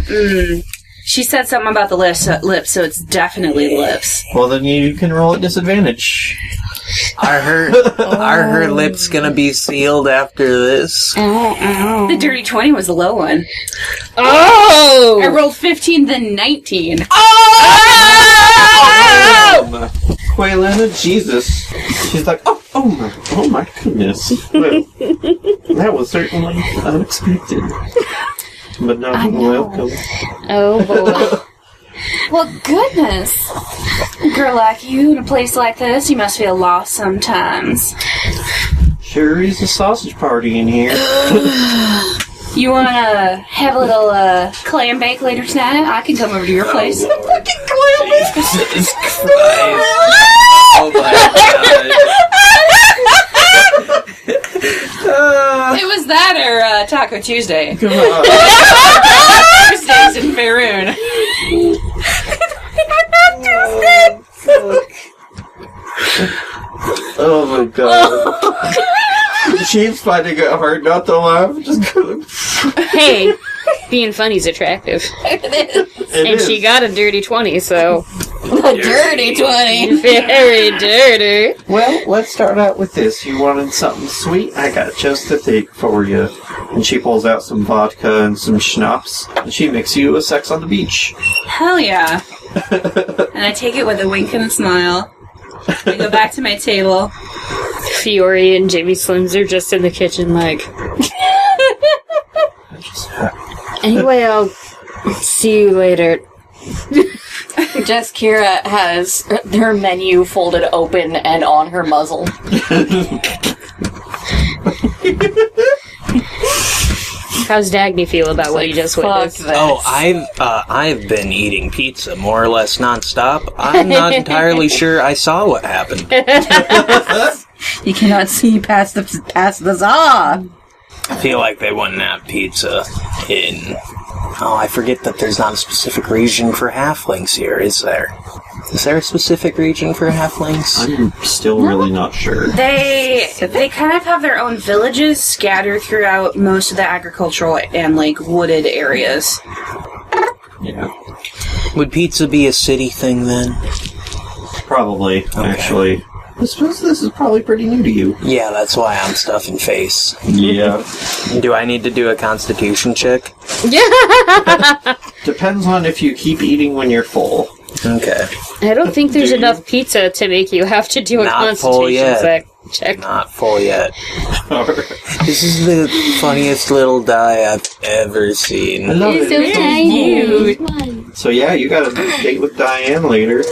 she said something about the lips, so it's definitely lips. Well, then you can roll at disadvantage. Are her lips going to be sealed after this? The dirty 20 was the low one. Oh! I rolled 15, then 19. Quelenna, Jesus. She's like, oh my goodness. Well, that was certainly unexpected. But not welcome. Oh, boy. Well, goodness. A girl like you in a place like this, you must feel lost sometimes. Sure is a sausage party in here. You want to have a little clam bake later tonight? I can come over to your place. Fucking clam bake! Jesus Christ. Oh my god. It was that or Taco Tuesday. God. Tuesdays in Faerun. Oh my god. She's finding it hard not to laugh. Just Hey, being funny's attractive. And she got a dirty 20, so... A dirty 20. Very dirty. Well, let's start out with this. You wanted something sweet? I got just the thing for you. And she pulls out some vodka and some schnapps, and she makes you a sex on the beach. Hell yeah. And I take it with a wink and a smile. I go back to my table. Fiori and Jamie Slims are just in the kitchen like... Anyway, I'll see you later. Jeskira has her menu folded open and on her muzzle. How's Dagny feel about what he just witnessed? Oh, I've been eating pizza more or less nonstop. I'm not entirely sure I saw what happened. You cannot see past the za. I feel like they wouldn't have pizza in... Oh, I forget that there's not a specific region for halflings here, is there? Is there a specific region for halflings? I'm still really not sure. They kind of have their own villages scattered throughout most of the agricultural and like wooded areas. Yeah. Would pizza be a city thing then? Probably, actually. I suppose this is probably pretty new to you. Yeah, that's why I'm stuffing face. Yeah. Do I need to do a constitution check? Depends on if you keep eating when you're full. Okay. I don't think there's enough pizza to make you have to do a Not full constitution yet. check. Not full yet. This is the funniest little die I've ever seen. I love It's it. so tiny. So yeah, you got a date with Diane later.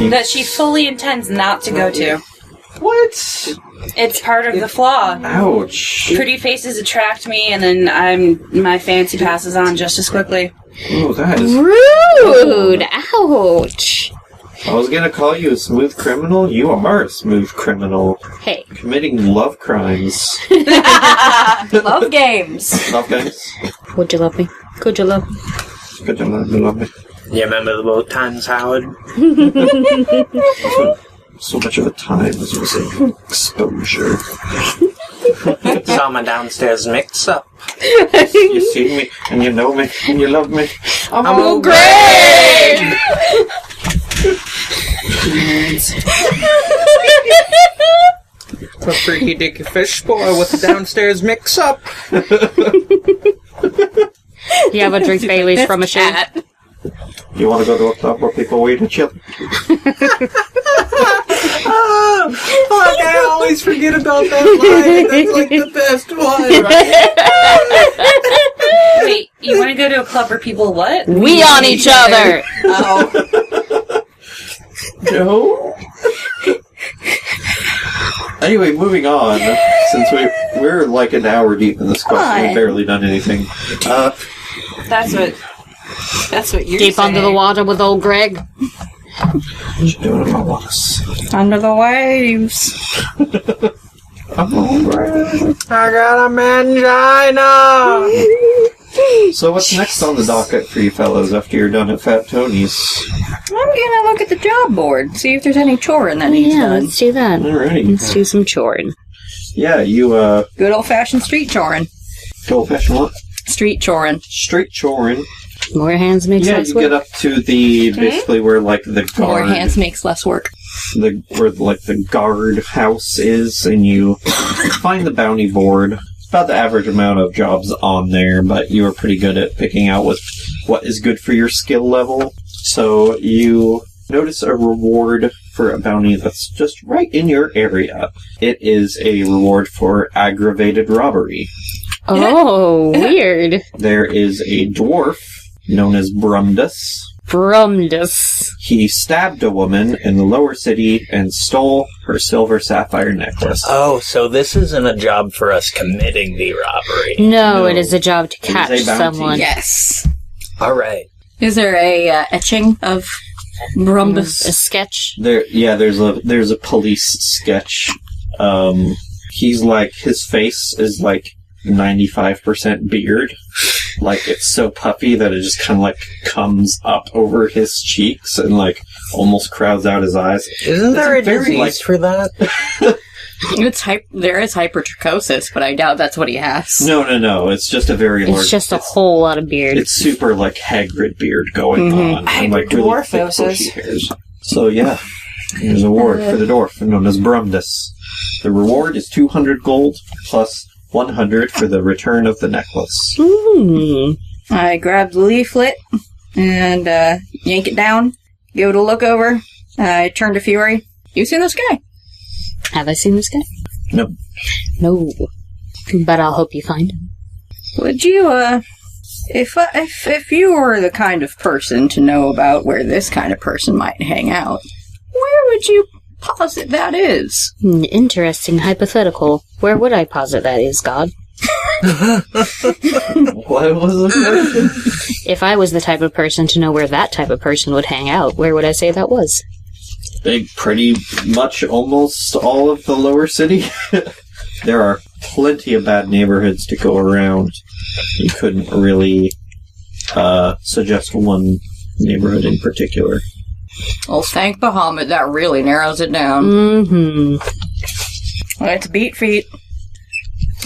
That she fully intends not to go to. What? It's part of the flaw. Ouch. Pretty faces attract me, and then my fancy passes on just as quickly. Oh, that is... Rude! Ouch! I was gonna call you a smooth criminal. You are a smooth criminal. Hey. Committing love crimes. Love games. Love games? Would you love me? Could you love me? Could you love me? You remember the boat times, Howard? So much of the time as was in exposure. Saw my downstairs mix up. You see me, and you know me, and you love me. I'm great! A freaky dicky fish boy with the downstairs mix up. You have a drink Bailey's from a shade? You want to go to a club where people wait and chill? Oh, fuck, I always forget about that line. That's like the best one. Wait, you want to go to a club where people what? We on each other! Oh. No. Anyway, moving on. Since we're like an hour deep in this quest, we've barely done anything. That's what you're Deep saying. under the water with old Greg. What you doing about us? Under the waves. I'm alright. I got a mangina. So what's next on the docket for you fellows after you're done at Fat Tony's? I'm gonna look at the job board, see if there's any choring that needs Yeah, done. let's do that. Alrighty. Let's do some choring. Yeah, you Good old-fashioned street choring. go fashioned what? Street choring. Straight choring. More hands makes Yeah, less you work. get up to the basically where like the More guard, hands makes less work. where like the guard house is, and you find the bounty board. It's about the average amount of jobs on there, but you are pretty good at picking out what is good for your skill level. So you notice a reward for a bounty that's just right in your area. It is a reward for aggravated robbery. Oh, weird. There is a dwarf known as Brumdus. Brumdus. He stabbed a woman in the lower city and stole her silver sapphire necklace. Oh, so this isn't a job for us committing the robbery. No, it is a job to is a catch bounty. someone. Yes. All right. Is there a etching of A Brumdus? sketch. There's a police sketch. He's like, his face is like 95% beard. Like, it's so puffy that it just kind of like comes up over his cheeks and like almost crowds out his eyes. Isn't there a It's very, disease like- for that? There is hypertrichosis, but I doubt that's what he has. No. It's just a very large. It's just a whole lot of beard. It's super like Hagrid beard going on. And, like, really thick, Hyperdwarfosis. bushy hairs. So yeah, there's a reward for the dwarf known as Brumdus. The reward is 200 gold plus 100 for the return of the necklace. I grab the leaflet and yank it down, give it a look over. I turn to Fiori. You seen this guy? Have I seen this guy? No. No. But I'll hope you find him. Would you, if you were the kind of person to know about where this kind of person might hang out, where would you posit that is? Interesting hypothetical. Where would I posit that is, God? What was the question? If I was the type of person to know where that type of person would hang out, where would I say that was? Pretty much almost all of the lower city. There are plenty of bad neighborhoods to go around. You couldn't really suggest one neighborhood in particular. Well, thank Bahamut, that really narrows it down. Mm-hmm. Let's beat feet.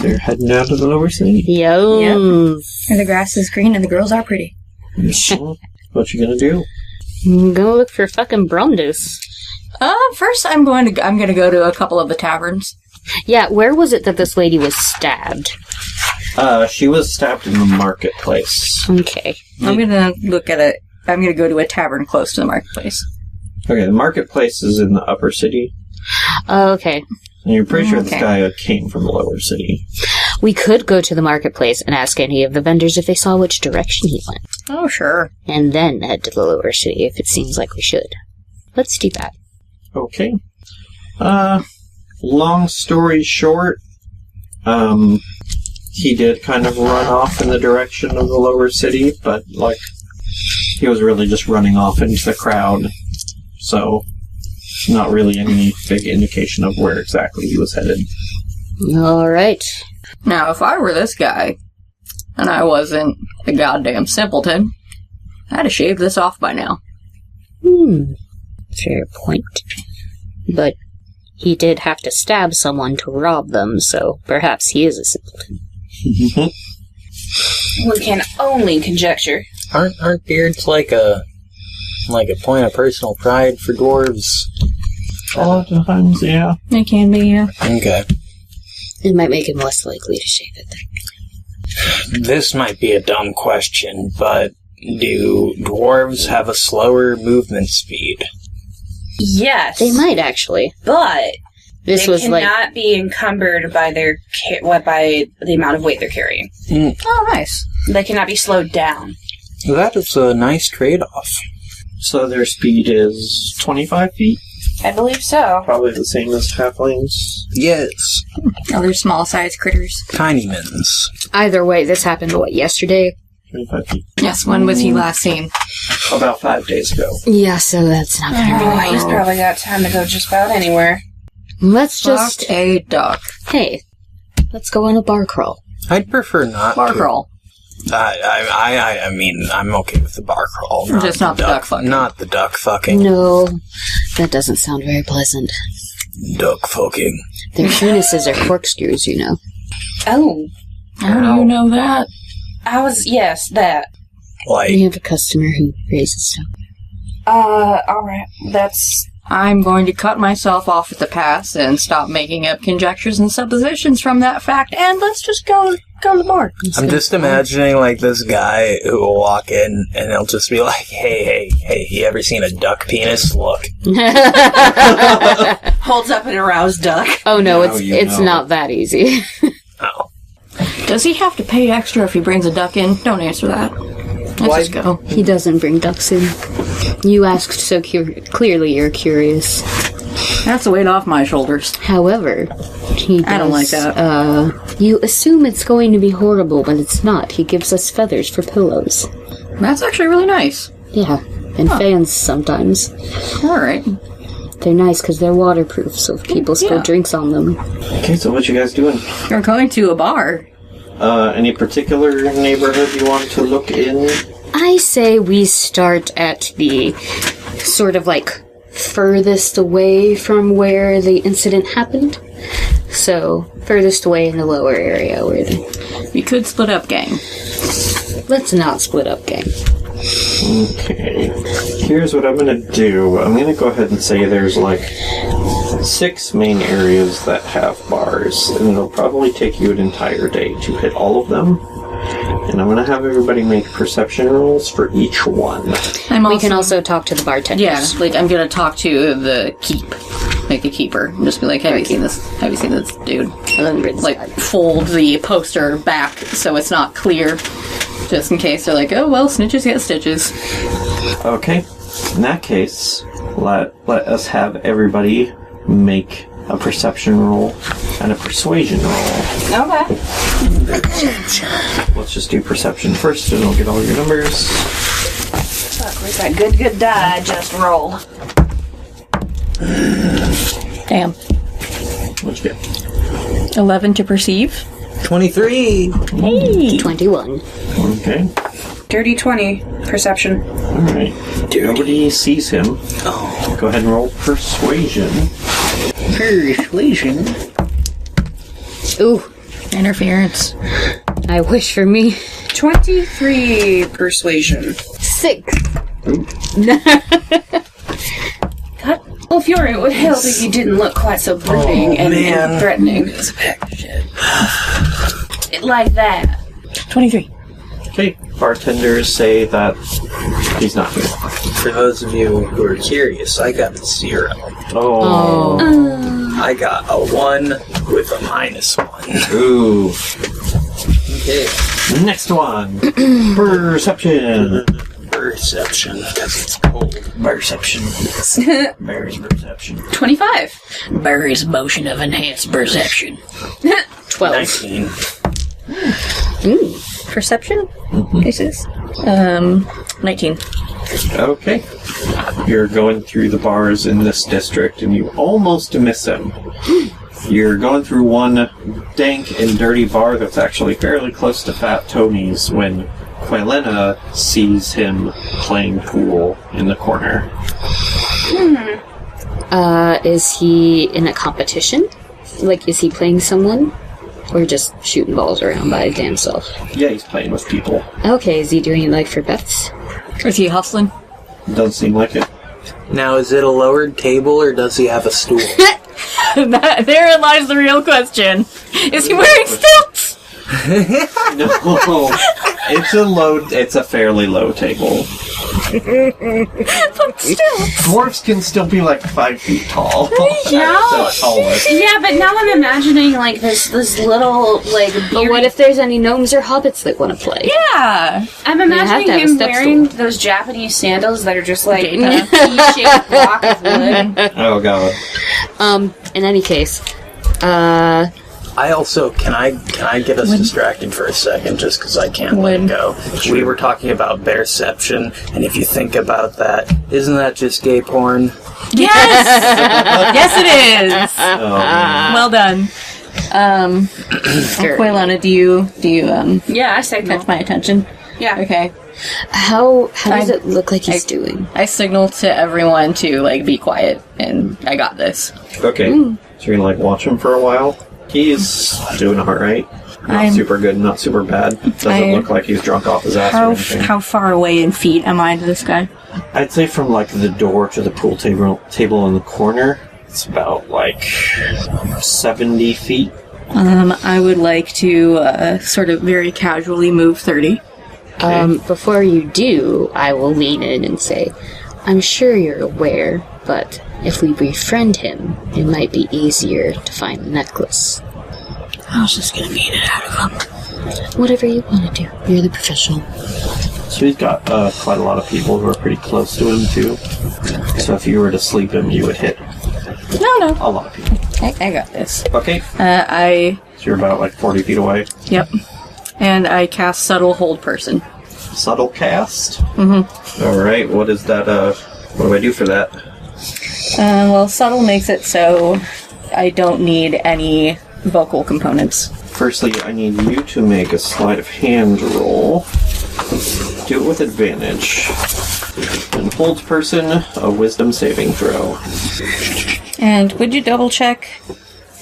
They're heading down to the lower city. Yo. And the grass is green and the girls are pretty. What you gonna do? I'm gonna look for fucking Brumdus. First I'm going to go to a couple of the taverns. Yeah, where was it that this lady was stabbed? She was stabbed in the marketplace. Okay. I'm gonna look at I'm going to go to a tavern close to the marketplace. Okay, the marketplace is in the upper city. Oh, okay. And you're pretty sure this Okay. guy came from the lower city. We could go to the marketplace and ask any of the vendors if they saw which direction he went. Oh, sure. And then head to the lower city if it seems like we should. Let's do that. Okay. Long story short, he did kind of run off in the direction of the lower city, but, like, he was really just running off into the crowd, so not really any big indication of where exactly he was headed. Alright. Now, if I were this guy, and I wasn't a goddamn simpleton, I'd have shaved this off by now. Fair point. But he did have to stab someone to rob them, so perhaps he is a simpleton. We can only conjecture. Aren't beards like a point of personal pride for dwarves? Oftentimes, yeah. It can be, yeah. Okay. It might make him less likely to shave it then. This might be a dumb question, but do dwarves have a slower movement speed? Yes. They might actually. But This they was cannot be encumbered by by the amount of weight they're carrying. Oh, nice. They cannot be slowed down. That is a nice trade-off. So their speed is 25 feet? I believe so. Probably the same as halflings. Yes. Other small-sized critters. Tiny mins. either way. This happened yesterday. 25 feet. Yes, when was he last seen? About 5 days ago. Yeah, so that's not very Oh, good. he's probably got time to go just about anywhere. Let's just Fuck a duck. hey, let's go on a bar crawl. I'd prefer not Bar to. crawl. I mean, I'm okay with the bar crawl. Just not the duck fucking. Not the duck fucking. No, that doesn't sound very pleasant. Duck fucking. Their penises are corkscrews, you know. Oh, How do you know that? yes, that. We Like, have a customer who raises stuff. Alright, that's... I'm going to cut myself off at the pass and stop making up conjectures and suppositions from that fact, and let's just go to the bar. I'm just imagining, like, this guy who will walk in and he'll just be like, hey, you ever seen a duck penis? Look. Holds up an aroused duck. Oh no, Now you it's know. not that easy. Oh. Does he have to pay extra if he brings a duck in? Don't answer that. Let's just go. He doesn't bring ducks in. You asked so clearly you're curious. That's a weight off my shoulders. However, he does, I don't like that. You assume it's going to be horrible, but it's not. He gives us feathers for pillows. That's actually really nice. Yeah, and fans sometimes. Alright. They're nice because they're waterproof, so if people spill Yeah. drinks on them. Okay, so what you guys doing? We're going to a bar. Any particular neighborhood you want to look in? I say we start at the sort of like furthest away from where the incident happened. So, furthest away in the lower area where the... We could split up, gang. Let's not split up, gang. Okay. Here's what I'm gonna do. I'm gonna go ahead and say there's like 6 main areas that have bars, and it'll probably take you an entire day to hit all of them. And I'm gonna have everybody make perception rolls for each one. We can also talk to the bartenders. Yeah, like I'm gonna talk to the keep, like the keeper, and just be like, "Have you seen this? Have you seen this dude?" And then like fold the poster back so it's not clear, just in case they're like, "Oh well, snitches get stitches." Okay. In that case, let us have everybody make a perception roll and a persuasion roll. Okay. Let's just do perception first, and I'll get all your numbers. Fuck, where's that good die I just rolled? Damn. What'd you get? 11 to perceive. 23! Hey. 21. Okay. Dirty 20. Perception. Alright. Nobody sees him. Go ahead and roll persuasion. Persuasion. Ooh, Interference. I wish for me. 23 persuasion. 6. God. Well, Fiori, it would help if you didn't look quite so brooding and threatening. It's a pack of shit. Like that. 23. Okay. bartenders say that he's not here. For those of you who are curious, I got a 0. Oh. I got a 1 with a -1. Ooh. Okay. Next one. Perception. Perception, because it's cold. Perception. Barry's perception. 25. Barry's motion of enhanced perception. 12. 19. Perception? Cases? 19. Okay. You're going through the bars in this district and you almost miss him. You're going through one dank and dirty bar that's actually fairly close to Fat Tony's when Quelenna sees him playing pool in the corner. Is he in a competition? Like, is he playing someone? Or just shooting balls around by his damn self? Yeah, he's playing with people. Okay, is he doing it, like, for bets? Is he hustling? Doesn't seem like it. Now, is it a lowered table or does he have a stool? Therein lies the real question. Is he wearing stilts? No, it's a fairly low table. But still. Dwarves can still be like 5 feet tall. Yeah. That's the tallest. Yeah, but now I'm imagining like this little like. But what if there's any gnomes or hobbits that want to play? Yeah. I'm have imagining to have a him step wearing those Japanese sandals that are just like a T-shaped block of wood. Oh god. In any case, I also, can I get us distracted for a second just because I can't let it go? We were talking about bearception, and if you think about that, isn't that just gay porn? Yes! Yes, it is! Oh, man. Well done. Quelenna, do you Yeah, I signal. catch my attention? Yeah. Okay. how does it look like he's doing? I signal to everyone to, like, be quiet, and I got this. Okay. So you're gonna like watch him for a while? He's doing alright. Not super good, not super bad. Doesn't look like he's drunk off his ass or anything. How far away in feet am I to this guy? I'd say from like the door to the pool table in the corner, it's about like 70 feet. I would like to sort of very casually move 30. Before you do, I will lean in and say, I'm sure you're aware, but if we befriend him, it might be easier to find the necklace. I was just gonna beat it out of him. Whatever you want to do. You're the professional. So he's got quite a lot of people who are pretty close to him too. So if you were to sleep him, you would hit No. a lot of people. I got this. Okay. So you're about like 40 feet away. Yep. And I cast Subtle Hold Person. Subtle cast? Mm-hmm. Alright, what is that, what do I do for that? Well, Subtle makes it so I don't need any vocal components. Firstly, I need you to make a sleight of hand roll. Do it with advantage. And hold person, a wisdom saving throw. And would you double check?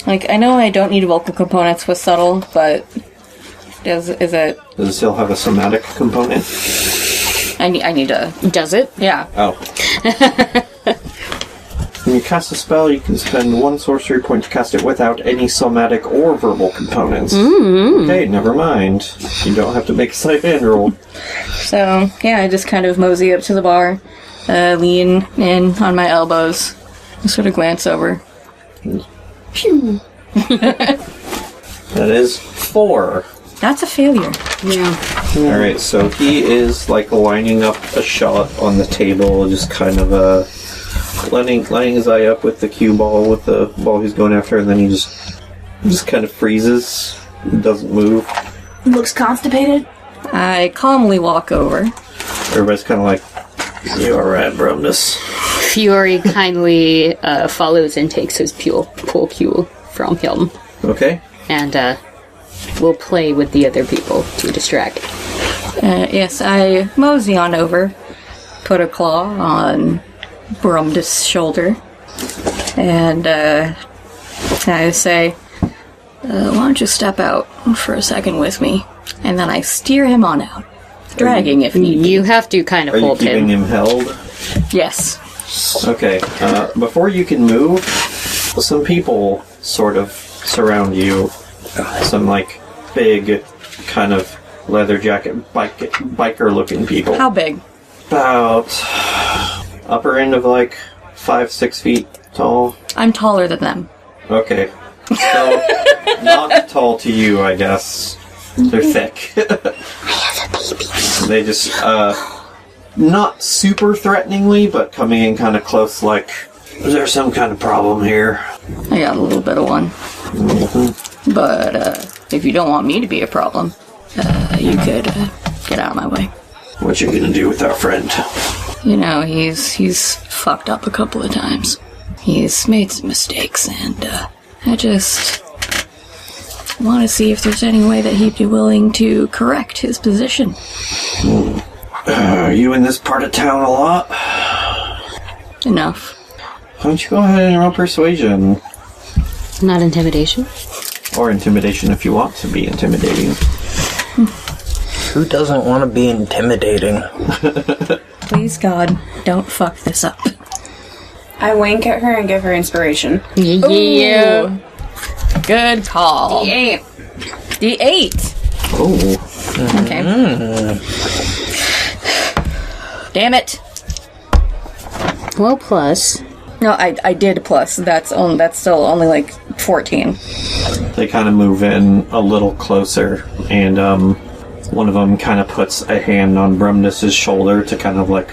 Like, I know I don't need vocal components with Subtle, but is it... Does it still have a somatic component? I need to... Does it? Yeah. Oh. When you cast a spell, you can spend 1 sorcery point to cast it without any somatic or verbal components. Okay, never mind. You don't have to make a sleight of hand roll. So, yeah, I just kind of mosey up to the bar, lean in on my elbows, and sort of glance over. Phew. That is 4. That's a failure. Yeah. Alright, so he is like lining up a shot on the table, just kind of lining his eye up with the cue ball, with the ball he's going after, and then he just kind of freezes, doesn't move. Looks constipated. I calmly walk over. Everybody's kind of like, "You alright, Brumdus?" Fiori kindly follows and takes his pool cue from him. Okay. And we'll play with the other people to distract. Yes, I mosey on over, put a claw on Brumdus' shoulder, and I say, why don't you step out for a second with me? And then I steer him on out, dragging if need be. You have to kind of Are you hold keeping him. him held? Yes. Okay. Before you can move, some people sort of surround you. Some like big, kind of leather jacket, biker-looking people. How big? About upper end of like 5-6 feet tall. I'm taller than them. Okay. So, not tall to you, I guess. They're thick. They just, not super threateningly, but coming in kind of close, like, is there some kind of problem here? I got a little bit of one. Mm-hmm. But, if you don't want me to be a problem, you could, get out of my way. What you gonna do with our friend? You know, he's fucked up a couple of times. He's made some mistakes, and, I just want to see if there's any way that he'd be willing to correct his position. Are you in this part of town a lot? Enough. Why don't you go ahead and roll persuasion? Not intimidation? Or intimidation if you want to be intimidating. Who doesn't want to be intimidating? Please, God, don't fuck this up. I wink at her and give her inspiration. Yeah. Ooh. Good call. D8. D8. Oh. Okay. Damn it. Well, plus. No, I did plus. That's still only like 14. They kind of move in a little closer, and one of them kind of puts a hand on Brumdus's shoulder to kind of like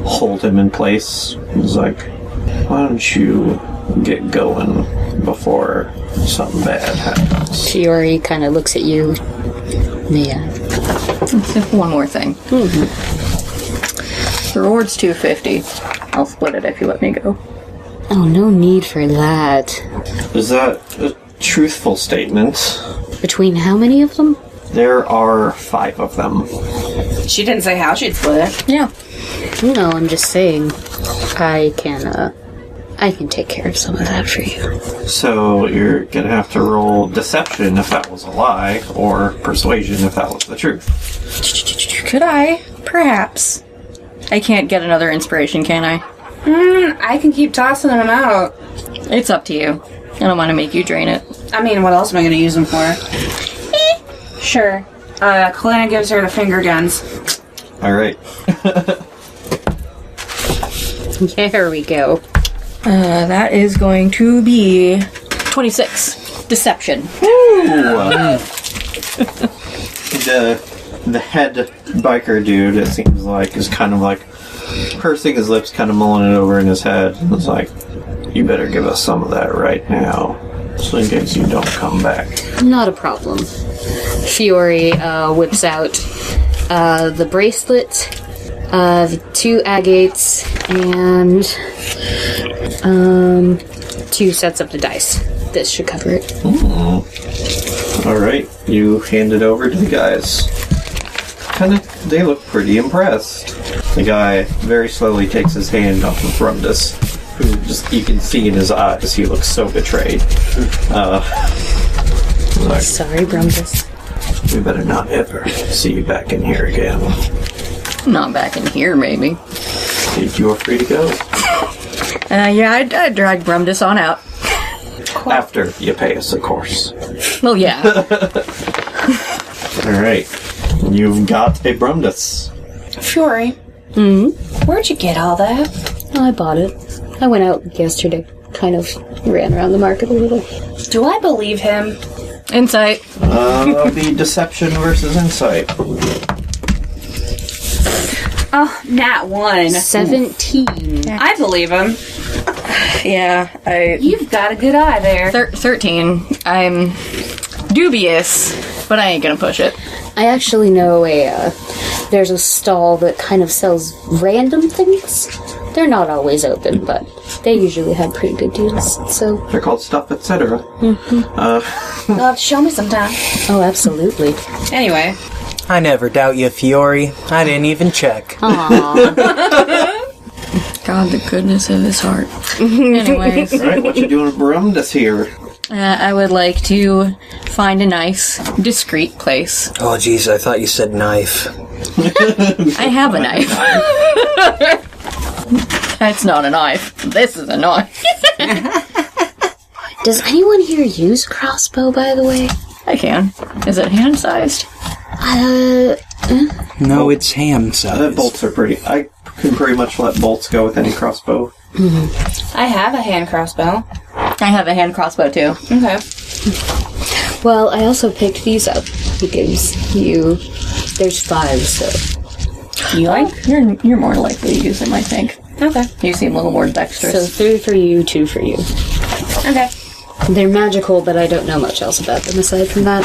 hold him in place. He's like, why don't you get going before something bad happens? Fiori kind of looks at you. Yeah. One more thing. The reward's $250. I'll split it if you let me go. Oh, no need for that. Is that a truthful statement? Between how many of them? There are 5 of them. She didn't say how she'd split it. Yeah. No, I'm just saying. I can take care of some of that for you. So you're gonna have to roll deception if that was a lie, or persuasion if that was the truth. Could I? Perhaps. I can't get another inspiration, can I? I can keep tossing them out. It's up to you. I don't want to make you drain it. I mean, what else am I going to use them for? Sure. Quelenna gives her the finger guns. Alright. There we go. That is going to be 26. Deception. The head biker dude, it seems like, is kind of like pursing his lips, kind of mulling it over in his head. It's like, you better give us some of that right now, so in case you don't come back. Not a problem. Fiori whips out the bracelet, the 2 agates, and 2 sets of the dice. This should cover it. Alright, you hand it over to the guys. They look pretty impressed. The guy very slowly takes his hand off of Brumdus, who you can see in his eyes, he looks so betrayed. Like, Sorry, Brumdus. we better not ever see you back in here again. Not back in here, maybe. You are free to go. Yeah, I'd drag Brumdus on out. After you pay us, of course. Well, yeah. Alright. You've got a Brumdus. Fiori. Where'd you get all that? Oh, I bought it. I went out yesterday. Kind of ran around the market a little. Do I believe him? Insight. The deception versus insight. Oh, nat 1. 17. I believe him. Yeah, You've got a good eye there. 13. I'm dubious, but I ain't gonna push it. I actually know there's a stall that kind of sells random things. They're not always open, but they usually have pretty good deals, so... They're called Stuff, etc. You'll have to show me sometime. Oh, absolutely. Anyway. I never doubt you, Fiori. I didn't even check. Aww. God, the goodness of his heart. Anyways. Alright, what you doing with Brumdus here? I would like to find a nice, discreet place. Oh, jeez, I thought you said knife. I have a knife. That's not a knife. This is a knife. Does anyone here use crossbow, by the way? I can. Is it hand-sized? No, it's hand size. Bolts are pretty... I can pretty much let bolts go with any crossbow. I have a hand crossbow. I have a hand crossbow too. Okay. Well, I also picked these up because there's 5, so... You like? You're more likely to use them, I think. Okay. You seem a little more dexterous. So 3 for you, 2 for you. Okay. They're magical, but I don't know much else about them aside from that.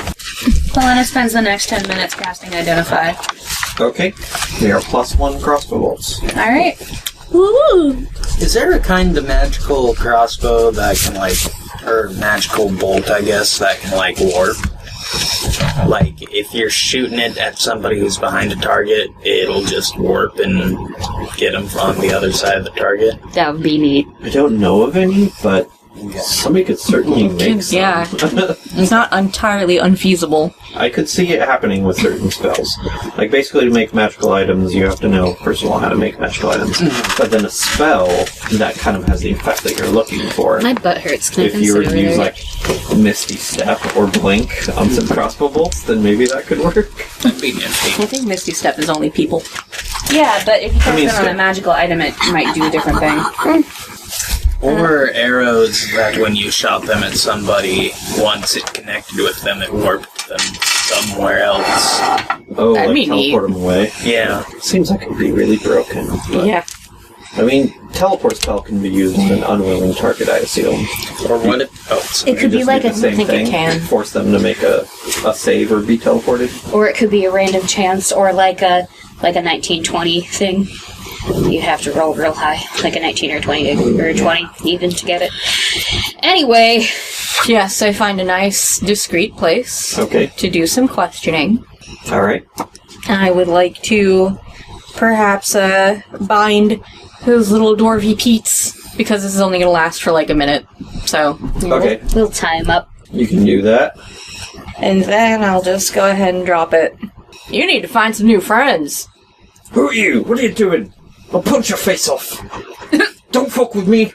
Quelenna spends the next 10 minutes casting Identify. Okay. They are +1 crossbow bolts. Alright. Woo! Is there a kind of magical crossbow that can, or magical bolt, I guess, that can, warp? Like, if you're shooting it at somebody who's behind a target, it'll just warp and get them on the other side of the target? That would be neat. I don't know of any, but somebody could certainly make some. Yeah. It's not entirely unfeasible. I could see it happening with certain spells. Like, basically, to make magical items, you have to know, first of all, how to make magical items. But then a spell that kind of has the effect that you're looking for. My butt hurts. Can If you were to use, Misty Step or Blink on some crossbow bolts, then maybe that could work. That'd be nifty. I think Misty Step is only people. Yeah, but if you cast it on still. a magical item, it might do a different thing. Or arrows that when you shot them at somebody, once it connected with them, it warped them somewhere else. Oh, That'd be teleport them away. Yeah. Seems like it'd be really broken. But, Yeah. I mean, teleport spell can be used with an unwilling target, I assume. Or what if... It could be Just like do a... the same think it thing, can. force them to make a save or be teleported. Or it could be a random chance, or like a 1920 thing. You have to roll real high, like a 19 or 20 or 20 even to get it. Anyway, Yes, I find a nice, discreet place Okay. to do some questioning. Alright. I would like to perhaps bind those little dwarvy peats, because this is only going to last for a minute. So, Okay. we'll tie him up. You can do that. and then I'll just go ahead and drop it. You need to find some new friends. Who are you? What are you doing? I'll punch your face off. Don't fuck with me.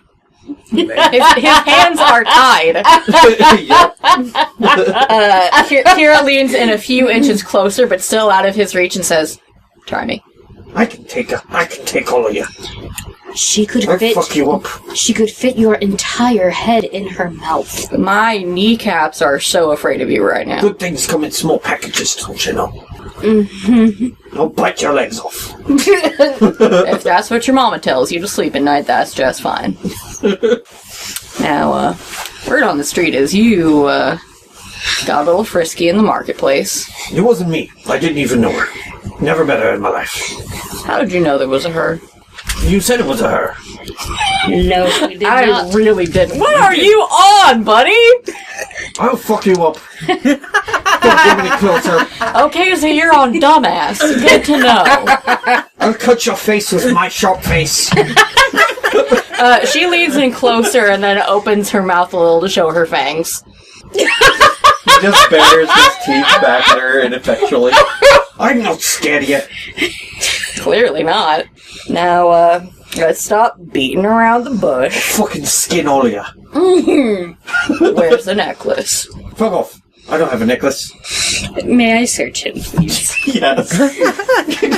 His hands are tied. Yep. Kira leans in a few inches closer, but still out of his reach, and says, "Try me." I can take all of you. She could I'll fit. fuck you up. She could fit your entire head in her mouth. My kneecaps are so afraid of you right now. Good things come in small packages, don't you know? I'll bite your legs off. If that's what your mama tells you to sleep at night, that's just fine. Now, word on the street is you, got a little frisky in the marketplace. It wasn't me. I didn't even know her. Never met her in my life. How did you know there was a her? You said it was a her. No, we did I not. really didn't. What are you on, buddy? I'll fuck you up. Don't get any closer. Okay, so you're on dumbass. Good to know. I'll cut your face with my sharp face. She leans in closer and then opens her mouth a little to show her fangs. He just bares his teeth back at her ineffectually. I'm not scared of you. Clearly not. Now, let's stop beating around the bush. Fucking skin all of you. Where's the necklace? Fuck off. I don't have a necklace. May I search him, please? Yes.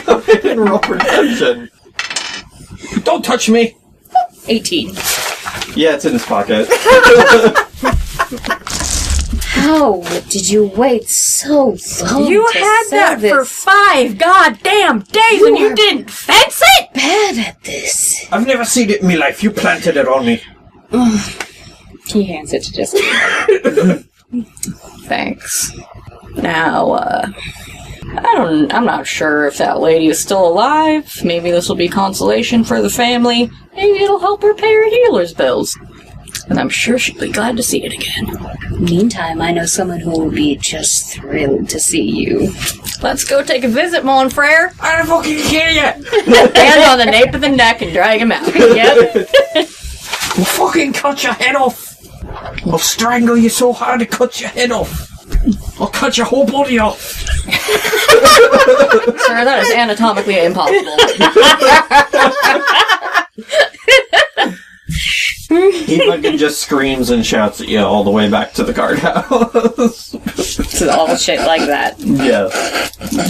Go ahead and roll perception. Don't touch me. 18. Yeah, it's in his pocket. How did you wait so long? You to had sell that for this? 5 goddamn days and you didn't fence it? Bad at this. I've never seen it in my life. You planted it on me. He hands it to Jeskira. Thanks. Now, I'm not sure if that lady is still alive. Maybe this will be consolation for the family. Maybe it'll help her pay her healer's bills. And I'm sure she'll be glad to see it again. Meantime, I know someone who will be just thrilled to see you. Let's go take a visit, mon frere. I don't fucking hear you. Hand on the nape of the neck and drag him out. Yep. I'll fucking cut your head off. I'll strangle you so hard to cut your head off. I'll cut your whole body off. Sir, that is anatomically impossible. Keep my It just screams and shouts at you all the way back to the guardhouse. It's all shit like that. Yeah.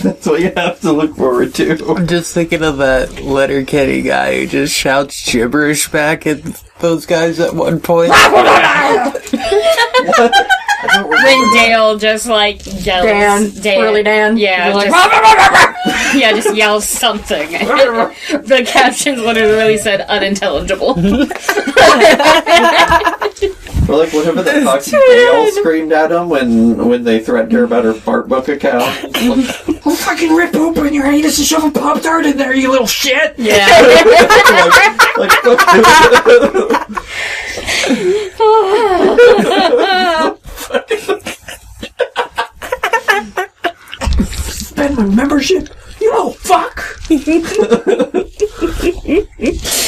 That's what you have to look forward to. I'm just thinking of that Letterkenny guy who just shouts gibberish back at those guys at one point. When Dale just like yells, Dan. Yeah, just yells something. The captions literally said unintelligible. Or like whatever the fuck Dale screamed at him when they threatened her about her fart book account. I'll fucking rip open your anus and shove a Pop-Tart in there, you little shit! Yeah. Spend my membership, you little fuck!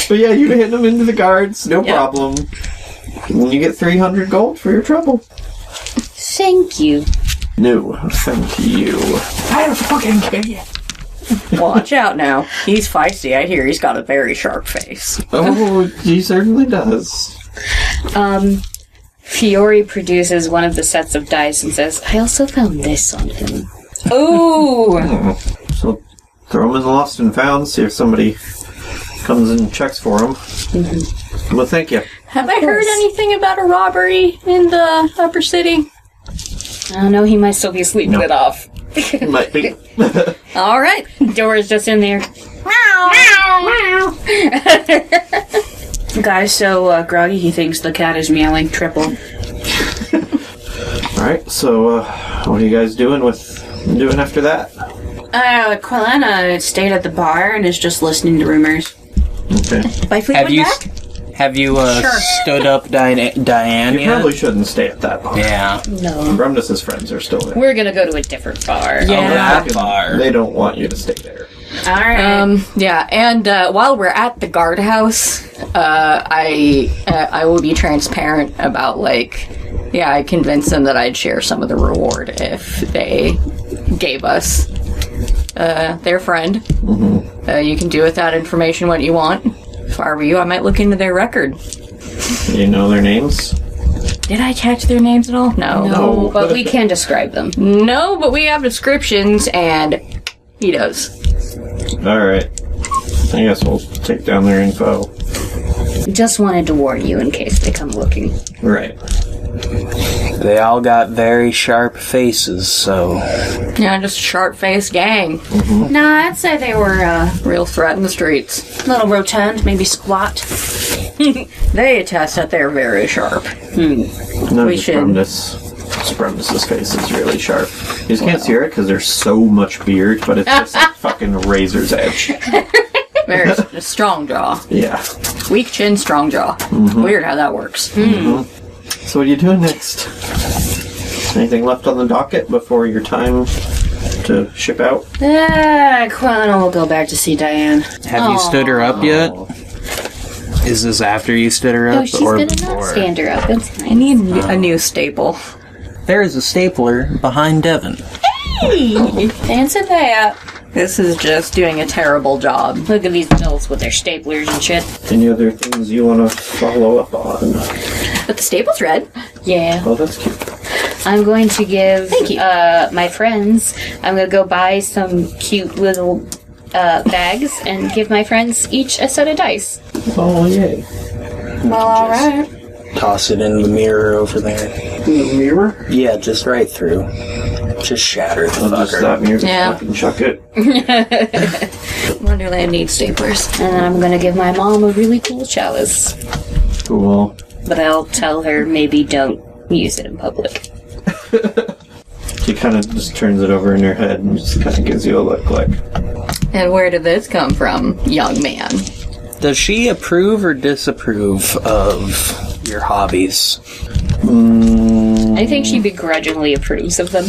But yeah, you hit them into the guards, no problem. And you get 300 gold for your trouble. Thank you. No, thank you. I don't fucking kill you. Watch out now. He's feisty. I hear he's got a very sharp face. Oh, he certainly does. Fiori produces one of the sets of dice and says, I also found this on him. Ooh! So throw him in the lost and found, see if somebody comes and checks for him. Mm-hmm. Well, thank you. Have I heard anything about a robbery in the upper city? I don't know, he might still be sleeping it off. Might be. Alright. Dora's just in there. Guys, so groggy, he thinks the cat is meowing triple. Alright, so what are you guys doing after that? Quelenna stayed at the bar and is just listening to rumors. Okay. By Fleetwood Mac? Have you stood up Diane You yet? probably shouldn't stay at that bar. Yeah. No. Brumdus' friends are still there. We're gonna go to a different bar. Yeah. That bar. They don't want you to stay there. Alright. Yeah, and while we're at the guardhouse, I will be transparent about, I convinced them that I'd share some of the reward if they gave us their friend. Mm-hmm. You can do with that information what you want. If I were you, I might look into their record. Do you know their names? Did I catch their names at all? No, but we can describe them. No, but we have descriptions, and he does. Alright. I guess we'll take down their info. Just wanted to warn you in case they come looking. Right. They all got very sharp faces, so... Yeah, just a sharp-faced gang. Mm-hmm. No, I'd say they were Real threat in the streets. a little rotund, maybe squat. They attest that they're very sharp. No, We just should- Brumdus' face is really sharp. You just can't see it because there's so much beard, but it's just like fucking razor's edge. Very a strong jaw. Yeah. Weak chin, strong jaw. Mm-hmm. Weird how that works. So what are you doing next? Anything left on the docket before your time to ship out? Quelenna will go back to see Diane. Have you stood her up yet? Is this after you stood her up? No, she's or gonna before? not stand her up. It's I fine. need a new staple. There is a stapler behind Devon. Hey! Fancy that. This is just doing a terrible job. Look at these adults with their staplers and shit. Any other things you want to follow up on? But the staple's red. Yeah. Oh, that's cute. I'm going to give Thank you. my friends, I'm going to go buy some cute little bags and give my friends each a set of dice. Oh, yay. Well, alright. Toss it in the mirror over there. The mirror? Yeah, just right through. Just shatter the I'll just fucker. stop here. Yeah. Fucking chuck it. Wonderland needs staplers. And then I'm going to give my mom a really cool chalice. Cool. But I'll tell her maybe don't use it in public. She kind of just turns it over in her head and just kind of gives you a look like, And where did this come from, young man? Does she approve or disapprove of your hobbies? I think she begrudgingly approves of them.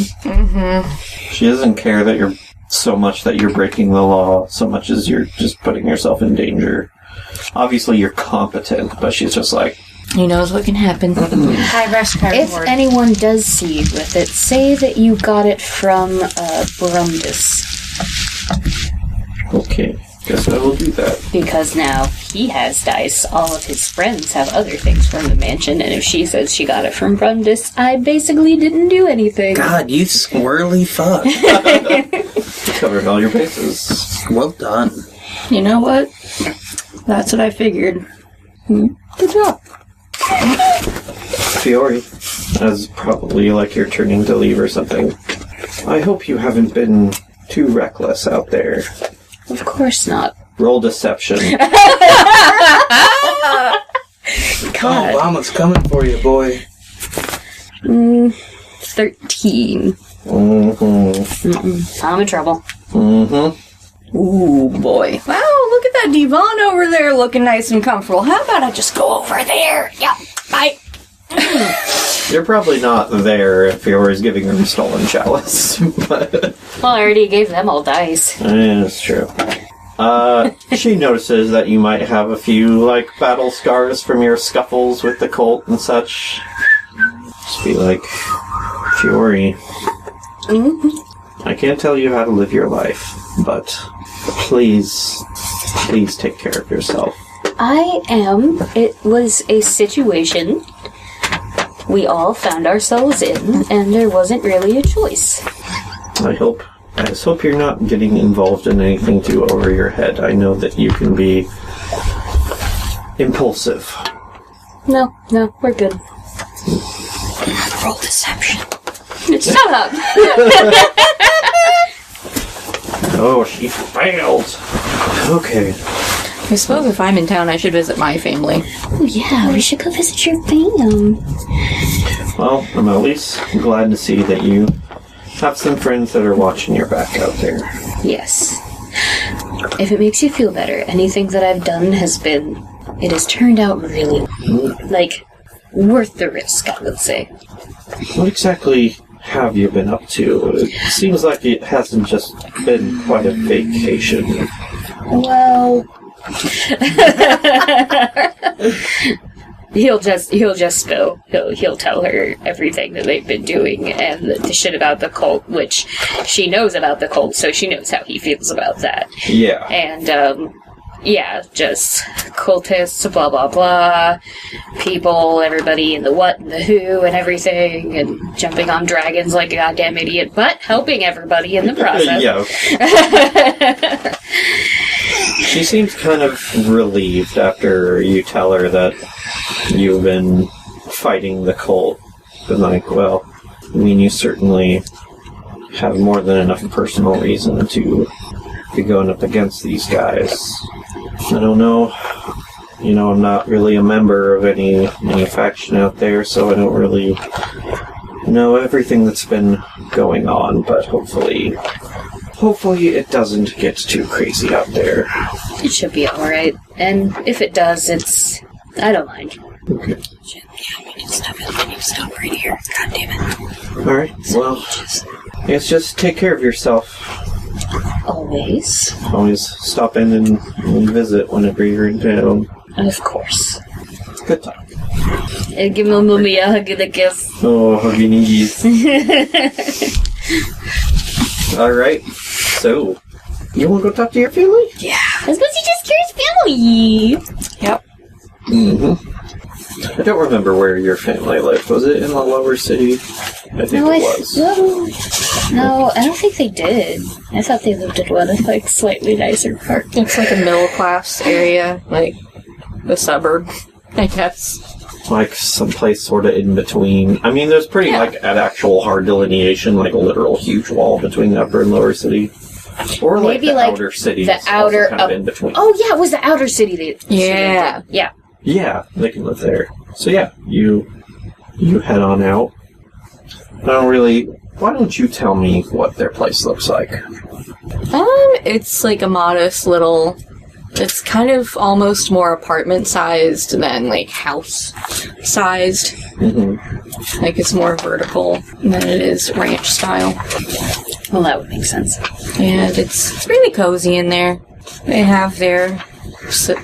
she doesn't care that you're so much that you're breaking the law, so much as you're just putting yourself in danger. Obviously, you're competent, but she's just like, He knows what can happen. High risk, high If reward. anyone does see you with it, say that you got it from Brumdus. okay. Guess I will do that. Because now he has dice. All of his friends have other things from the mansion, and if she says she got it from Brumdus, I basically didn't do anything. God, you squirrely fuck. Covered all your bases. Well done. You know what? That's what I figured. Good job. Fiori, as probably like you're turning to leave or something, I hope you haven't been too reckless out there. Of course not. Roll deception. God. Obama's coming for you, boy. 13. Mm-hmm. I'm in trouble. Mm-hmm. Ooh, boy. Wow, look at that divan over there looking nice and comfortable. How about I just go over there? Yeah, bye. You're probably not there if Fiori's giving her a stolen chalice. But Well, I already gave them all dice. it's true. She notices that you might have a few, like, battle scars from your scuffles with the cult and such. Just be like, Fiori, I can't tell you how to live your life, but please take care of yourself. I am. It was a situation we all found ourselves in, and there wasn't really a choice. I just hope you're not getting involved in anything too over your head. I know that you can be impulsive. No, we're good. Roll deception. Shut up! Oh, she failed. Okay. I suppose if I'm in town, I should visit my family. Oh yeah, we should go visit your fam. Well, I'm at least glad to see that you have some friends that are watching your back out there. Yes. If it makes you feel better, anything that I've done it has turned out really, worth the risk, I would say. What exactly have you been up to? It seems like it hasn't just been quite a vacation. Well... He'll just go. He'll tell her everything that they've been doing and the shit about the cult, which she knows about the cult, so she knows how he feels about that. Yeah. And, just cultists, blah, blah, blah, people, everybody in the what and the who and everything, and jumping on dragons like a goddamn idiot, but helping everybody in the process. Yeah. She seems kind of relieved after you tell her that you've been fighting the cult. But well, I mean, you certainly have more than enough personal reason to be going up against these guys. I don't know. You know, I'm not really a member of any faction out there, so I don't really know everything that's been going on, but hopefully it doesn't get too crazy out there. It should be alright. And if it does, I don't mind. Okay. Yeah, we need to stop right here. God damn it. Alright, well, yes, just take care of yourself. Always. Always stop in and visit whenever you're in town. Of course. Good time. And give mommy a hug and a kiss. Oh, huggy knees. Alright, so, you want to go talk to your family? Yeah. Let's go see Jeskira's family! Yep. Mm-hmm. I don't remember where your family lived. Was it in the lower city? I think it was. No, I don't think they did. I thought they lived in one of, slightly nicer part. Looks like a middle class area, like the suburb, I guess. Like someplace sort of in between. I mean, there's pretty, an actual hard delineation, like a literal huge wall between the upper and lower city. Or maybe the outer city. The outer kind of in between. Oh yeah, it was the outer city. Yeah. Yeah. Yeah, they can live there. So yeah, you head on out. Why don't you tell me what their place looks like? It's like a modest little... It's kind of almost more apartment-sized than, house-sized. Mm-hmm. It's more vertical than it is ranch-style. Well, that would make sense. And it's really cozy in there. They have their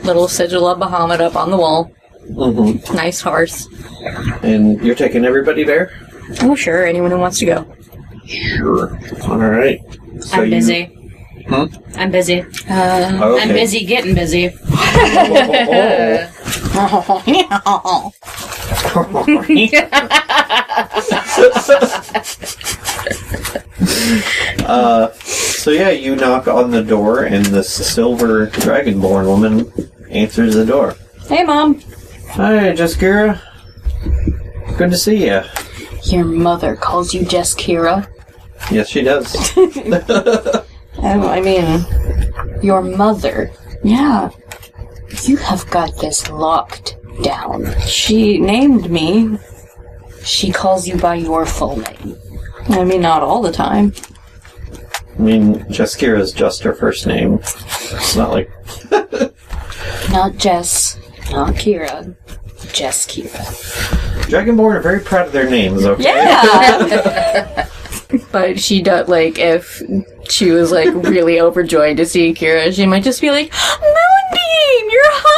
little sigil of Bahamut up on the wall. Mm-hmm. Nice hearth. And you're taking everybody there? Oh, sure. Anyone who wants to go. Sure. All right. So I'm busy. I'm busy. Okay. I'm busy getting busy. So yeah, you knock on the door, and this silver dragonborn woman answers the door. Hey, Mom. Hi, Jeskira. Good to see you. Your mother calls you Jeskira. Yes, she does. I mean, your mother. Yeah. You have got this locked down. She named me. She calls you by your full name. I mean, not all the time. I mean, Jeskira is just her first name. It's not like... Not Jess, not Kira. Jeskira. Dragonborn are very proud of their names, okay? Yeah! But she does, like, if she was, like, really overjoyed to see Kira, she might just be like, Moonbeam, you're home!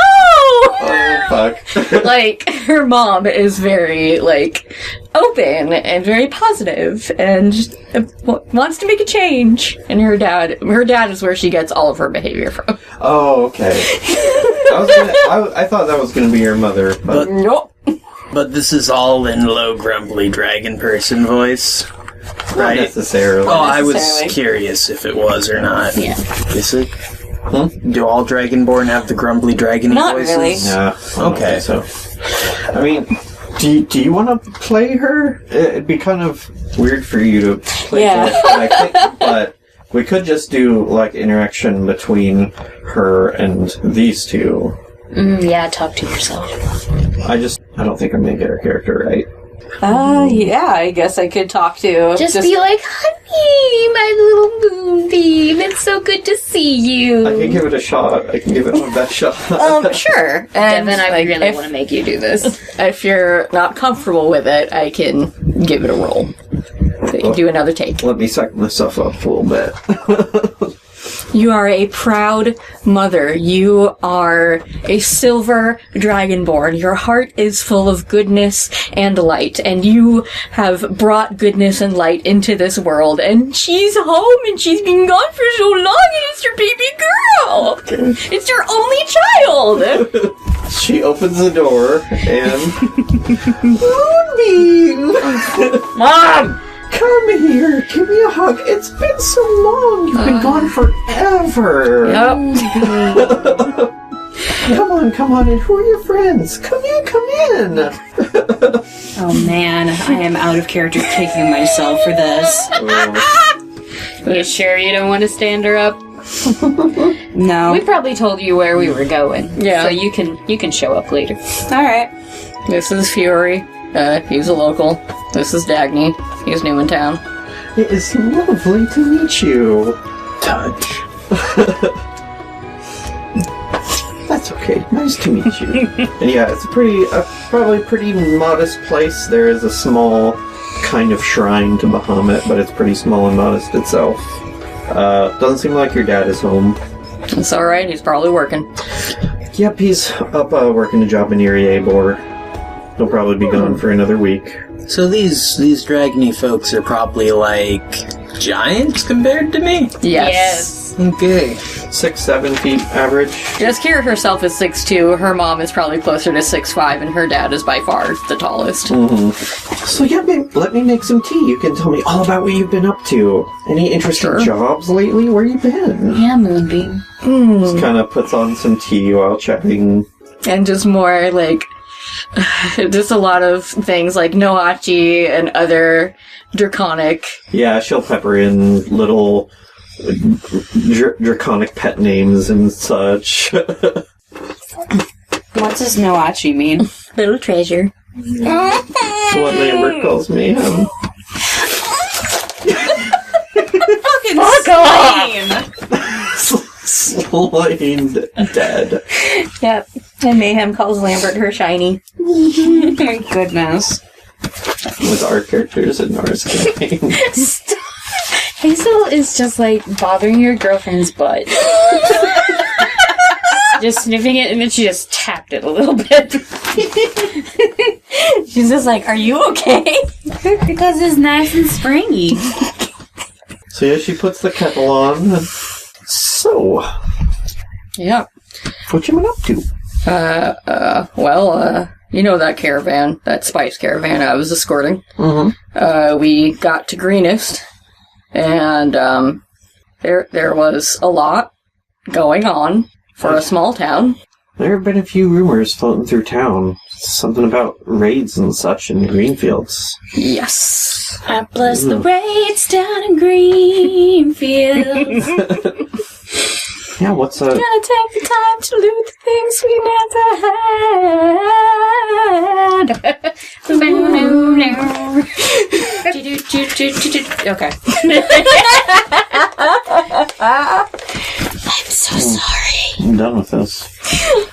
Oh, fuck. Like, her mom is very, like, open and very positive and wants to make a change. And her dad is where she gets all of her behavior from. Oh, okay. I thought that was going to be your mother, but... Nope. But this is all in low, grumbly dragon person voice, Not right? necessarily. Oh, I was curious if it was or not. Yeah. Is it? Do all Dragonborn have the grumbly dragony Not voices? really. Yeah. Okay. So, I mean, do you want to play her? It'd be kind of weird for you to play her, I think, but we could just do, like, interaction between her and these two. Yeah, talk to yourself. I don't think I'm going to get her character right. Yeah, I guess I could talk to... Just be like, honey, my little moonbeam, it's so good to see you. I can give it a shot. I can give it my best shot. Sure. And Devin, I like, really want to make you do this. If you're not comfortable with it, I can give it a roll. So you can do another take. Let me psych myself up a little bit. You are a proud mother. You are a silver dragonborn. Your heart is full of goodness and light, and you have brought goodness and light into this world. And she's home, and she's been gone for so long, and it's your baby girl. It's your only child. She opens the door and... Moonbeam! Mom! Come here, give me a hug. It's been so long. You've been gone forever. Yep. Come on in. Who are your friends? Come in. Oh man, I am out of character kicking myself for this. You sure you don't want to stand her up? No. We probably told you where we were going. Yeah. So you can show up later. Alright. This is Fiori. He's a local. This is Dagny. He's new in town. It is lovely to meet you. Touch. That's okay. Nice to meet you. And yeah, it's probably pretty modest place. There is a small kind of shrine to Bahamut, but it's pretty small and modest itself. Doesn't seem like your dad is home. It's alright, he's probably working. Yep, he's up working a job in Erebor. He'll probably be gone for another week. So these dragony folks are probably like giants compared to me? Yes. Okay. 6-7 feet average. Jeskira herself is 6'2", her mom is probably closer to 6'5", and her dad is by far the tallest. Mm-hmm. So yeah, let me make some tea. You can tell me all about what you've been up to. Any interesting jobs lately? Where you been? Yeah, Moonbeam. Just kind of puts on some tea while chatting. And just more, like, just a lot of things like Noachi and other draconic. Yeah, she'll pepper in little draconic pet names and such. What does Noachi mean? Little treasure. That's what Lambert calls me. Fucking Slain dead. Yep. And Mayhem calls Lambert her shiny. My goodness. With our characters in Norse game. Hazel is just like bothering your girlfriend's butt. Just sniffing it, and then she just tapped it a little bit. She's just like, are you okay? Because it's nice and springy. So yeah, she puts the kettle on. So, Yeah. what you been up to? You know that caravan, that spice caravan I was escorting. Mm-hmm. We got to Greenest, and there was a lot going on for a small town. There have been a few rumors floating through town. Something about raids and such in Greenfields. Yes. I bless the raids down in Greenfields. Yeah, what's Gonna take the time to loot the things we never had. Okay. I'm so sorry. I'm done with this.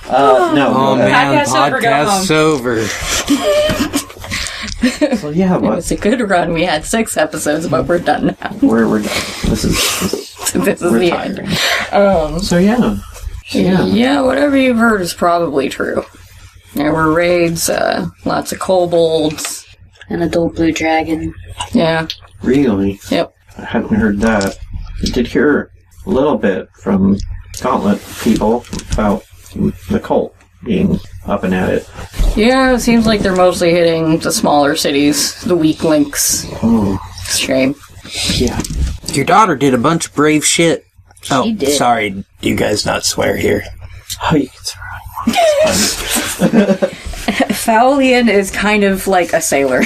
No. Oh man, Podcast's over, go podcast's over. So yeah, It but was a good run. We had 6 episodes, but we're done now. we're done. This is This is the end. So yeah. Yeah, whatever you've heard is probably true. There were raids, lots of kobolds. An adult blue dragon. Yeah. Really? Yep. I hadn't heard that. I did hear a little bit from Gauntlet people about the cult being up and at it. Yeah, it seems like they're mostly hitting the smaller cities, the weak links. Oh, Shame. yeah. Your daughter did a bunch of brave shit. She did. Sorry, do you guys not swear here? Oh, you can surround. Faulian is kind of like a sailor.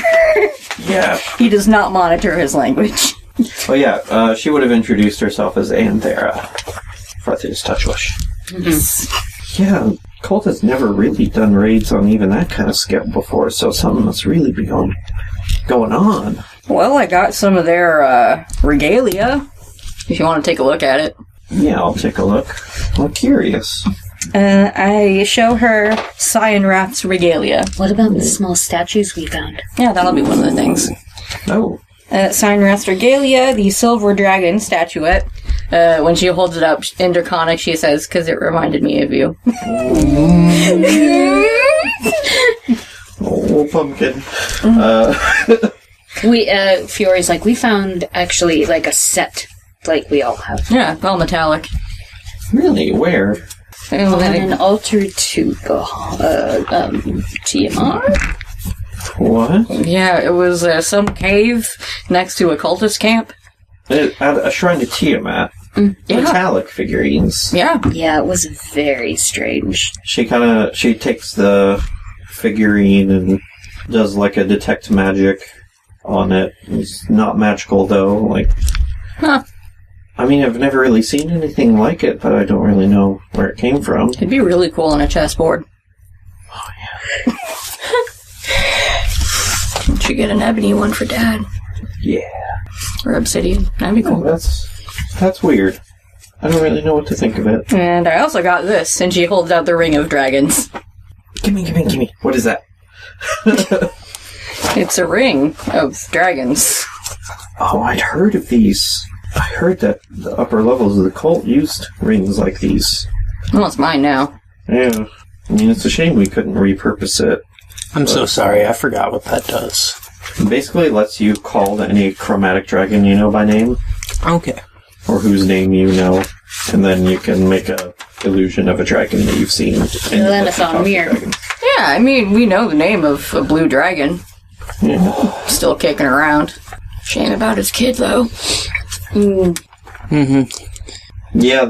Yeah. He does not monitor his language. Oh yeah, she would have introduced herself as Anthera. Farthus Touchwish. Yeah, Cult has never really done raids on even that kind of scale before, so something must really be going on. Well, I got some of their regalia, if you want to take a look at it. Yeah, I'll take a look. I'm curious. I show her Cyanrath's regalia. What about the small statues we found? Yeah, that'll be one of the things. Oh. Cyanrath's regalia, the silver dragon statuette. When she holds it up in Draconic, she says, "'Cause it reminded me of you." Oh, pumpkin. Fiori's like, we found actually like a set, like we all have. Yeah, all metallic. Really? Where? On an altar to TMR? What? Yeah, it was some cave next to a cultist camp. At a shrine to Tiamat. Yeah. Metallic figurines. Yeah. Yeah, it was very strange. She takes the figurine and does like a detect magic on it. It's not magical though, like... Huh. I mean, I've never really seen anything like it, but I don't really know where it came from. It'd be really cool on a chessboard. Oh, yeah. Should get an ebony one for Dad. Yeah. Or obsidian. That'd be cool. Oh, that's weird. I don't really know what to think of it. And I also got this, and she holds out the Ring of Dragons. Gimme. What is that? It's a ring of dragons. Oh, I'd heard of these. I heard that the upper levels of the cult used rings like these. Well, it's mine now. Yeah. I mean, it's a shame we couldn't repurpose it. I'm so sorry, I forgot what that does. It basically lets you call any chromatic dragon you know by name, Okay. or whose name you know, and then you can make a illusion of a dragon that you've seen. then it's on mirror. Yeah, I mean, we know the name of a blue dragon. Yeah. Still kicking around. Shame about his kid, though. Yeah,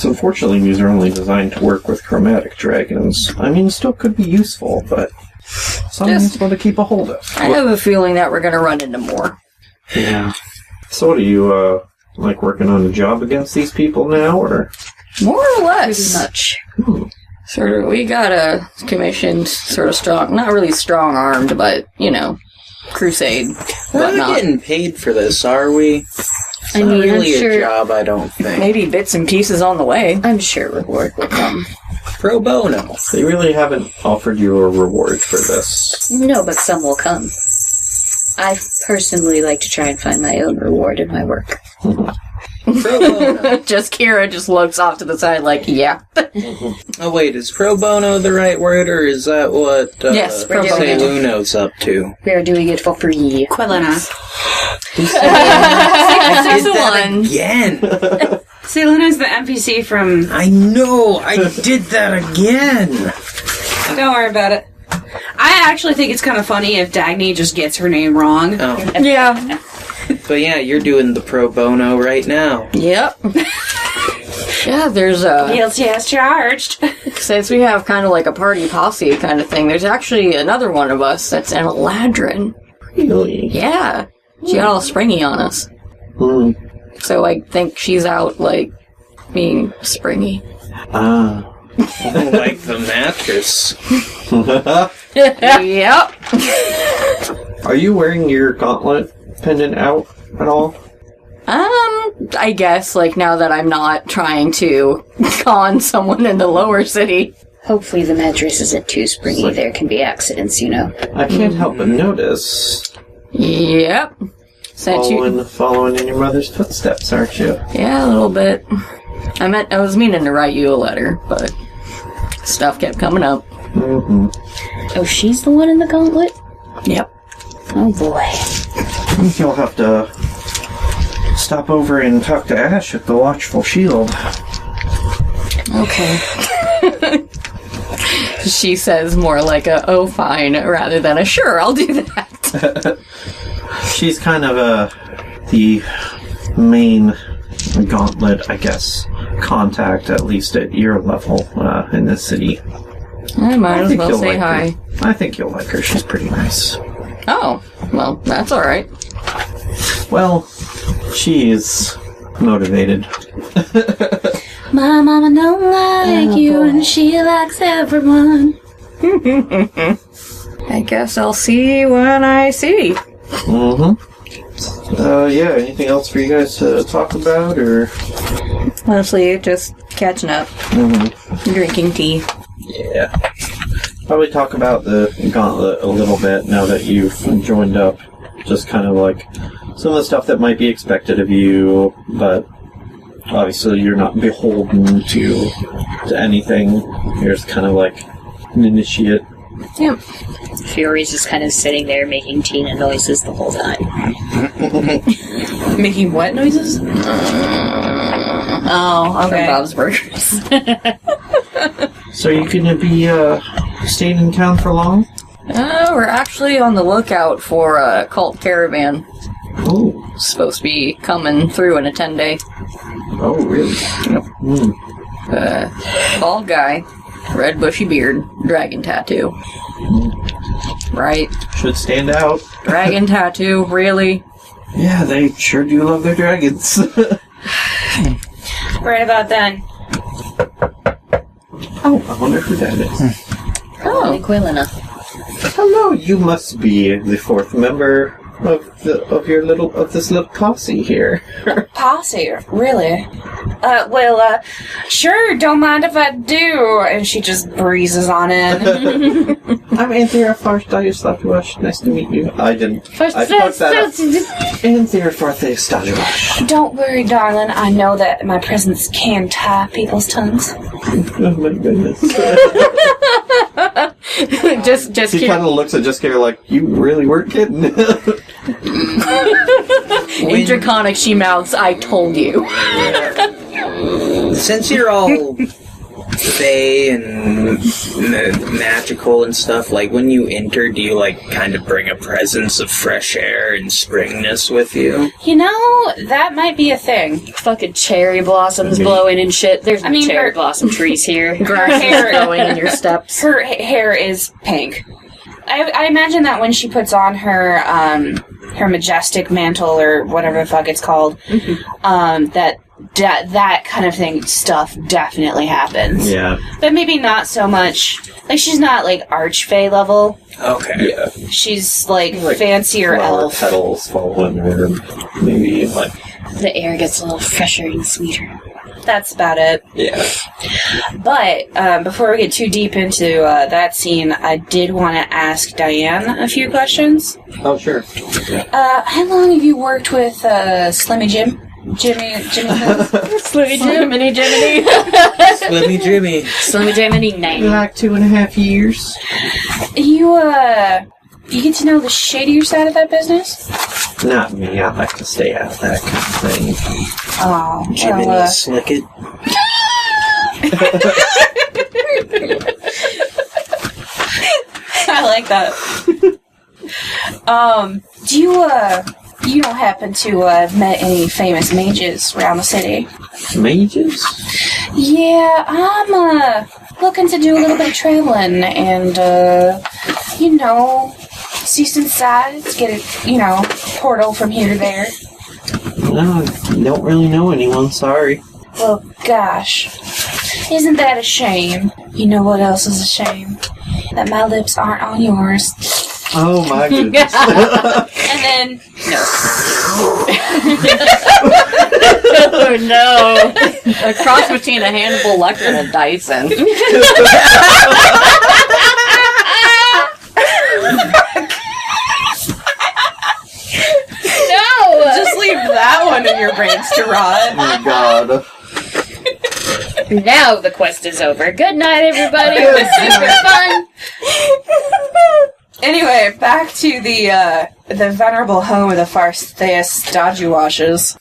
unfortunately these are only designed to work with chromatic dragons. I mean, still could be useful, but something's going to keep a hold of. I have a feeling that we're going to run into more. Yeah. So what are you, like working on a job against these people now, or? More or less. Pretty much. Sort of, we got a commissioned, sort of strong, not really strong-armed, but, crusade, We're not whatnot. getting paid for this, are we? It's I not mean, I'm really sure- a job, I don't think. Maybe bits and pieces on the way. I'm sure reward will come. Pro bono. They really haven't offered you a reward for this. No, but some will come. I personally like to try and find my own reward in my work. Pro bono. Kira just looks off to the side like, yeah. Oh wait, is pro bono the right word, or is that what Yes, pro bono. Say Luno's up to? We are doing it for free. Quelenna. Six I did to that one. again! See, Luna's the NPC from... I know! I did that again! Don't worry about it. I actually think it's kind of funny if Dagny just gets her name wrong. Oh. Yeah. But yeah, you're doing the pro bono right now. Yep. Yeah, there's a... Guilty as charged. Since we have kind of like a party posse kind of thing, there's actually another one of us that's an Eladrin. Really? Yeah. She got all springy on us. So I think she's out, like, being springy. Ah. Like the mattress. Yep. Are you wearing your gauntlet pendant out at all? I guess, like, now that I'm not trying to con someone in the lower city. Hopefully the mattress isn't too springy. Like- There can be accidents, you know. I can't help but notice. Yep. Sent you. Following in your mother's footsteps, aren't you? Yeah, a little bit. I was meaning to write you a letter, but stuff kept coming up. Mm-hmm. Oh, she's the one in the gauntlet? Yep. Oh boy. You'll have to stop over and talk to Ash at the Watchful Shield. Okay. She says more like a, oh, fine, rather than a, sure, I'll do that. She's kind of the main gauntlet, I guess, contact, at least at your level, in this city. I might as think well you'll say like hi. her. I think you'll like her. She's pretty nice. Oh, well, that's alright. Well, she's motivated. My mama don't like you and she likes everyone. I guess I'll see when I see. Mm-hmm. Yeah, anything else for you guys to talk about, or? Mostly just catching up, drinking tea. Yeah. Probably talk about the gauntlet a little bit now that you've joined up. Just kind of like some of the stuff that might be expected of you, but obviously you're not beholden to anything. You're just kind of like an initiate. Yep. Fiori's just kind of sitting there making Tina noises the whole time. Making what noises? Oh, okay. From Bob's Burgers. So you gonna be staying in town for long? We're actually on the lookout for a cult caravan. Oh. Supposed to be coming through in a 10-day. Oh, really? Yep. Bald guy, red bushy beard, dragon tattoo. Right. Should stand out. Dragon tattoo, really? Yeah, they sure do love their dragons. Right about then. Oh, I wonder who that is. Oh, Quelenna. Hello, you must be the fourth member of this little posse here. Posse, really? Sure, don't mind if I do. And she just breezes on in. I'm Anthea Farthai. Nice to meet you. I didn't. I fucked that up. Anthea Farthai. Don't worry, darling. I know that my presence can tie people's tongues. Oh my goodness. just He kind of looks at Jeskira like, you really weren't kidding. in Draconic, she mouths, I told you. Since you're all fey and magical and stuff, like when you enter, do you like kind of bring a presence of fresh air and springness with you? You know, that might be a thing. Fucking cherry blossoms blowing and shit. There's no cherry blossom trees here. Her hair Going in your steps. Her hair is pink. I imagine that when she puts on her her majestic mantle or whatever the fuck it's called, that kind of stuff definitely happens. Yeah. But maybe not so much. Like, she's not like archfey level. Okay. Yeah. She's like fancier flower elf. petals falling, or maybe like. The air gets a little fresher and sweeter. That's about it. Yeah. But before we get too deep into that scene, I did want to ask Diane a few questions. Oh, sure. How long have you worked with Slimmy Jim? Jimmy Slimmy Jiminy Jiminy. Slimmy Jimmy. Slimmy Jiminy 9. Like 2.5 years. You get to know the shadier side of that business? Not me. I like to stay out of that kind of thing. Oh, Jiminy well, Snicket. I like that. Do you don't happen to have met any famous mages around the city? Mages? Yeah, I'm looking to do a little bit of traveling and see some sights, get a portal from here to there. No, I don't really know anyone, sorry. Well, gosh, isn't that a shame? You know what else is a shame? That my lips aren't on yours. Oh my goodness. And then, no. Oh no. A cross between a Hannibal Lecter and a Dyson. Just leave that one in your brains to rot. Oh my god. Now the quest is over. Good night, everybody. It was super fun. Anyway, back to the venerable home of the Fartheus Dodgewashes.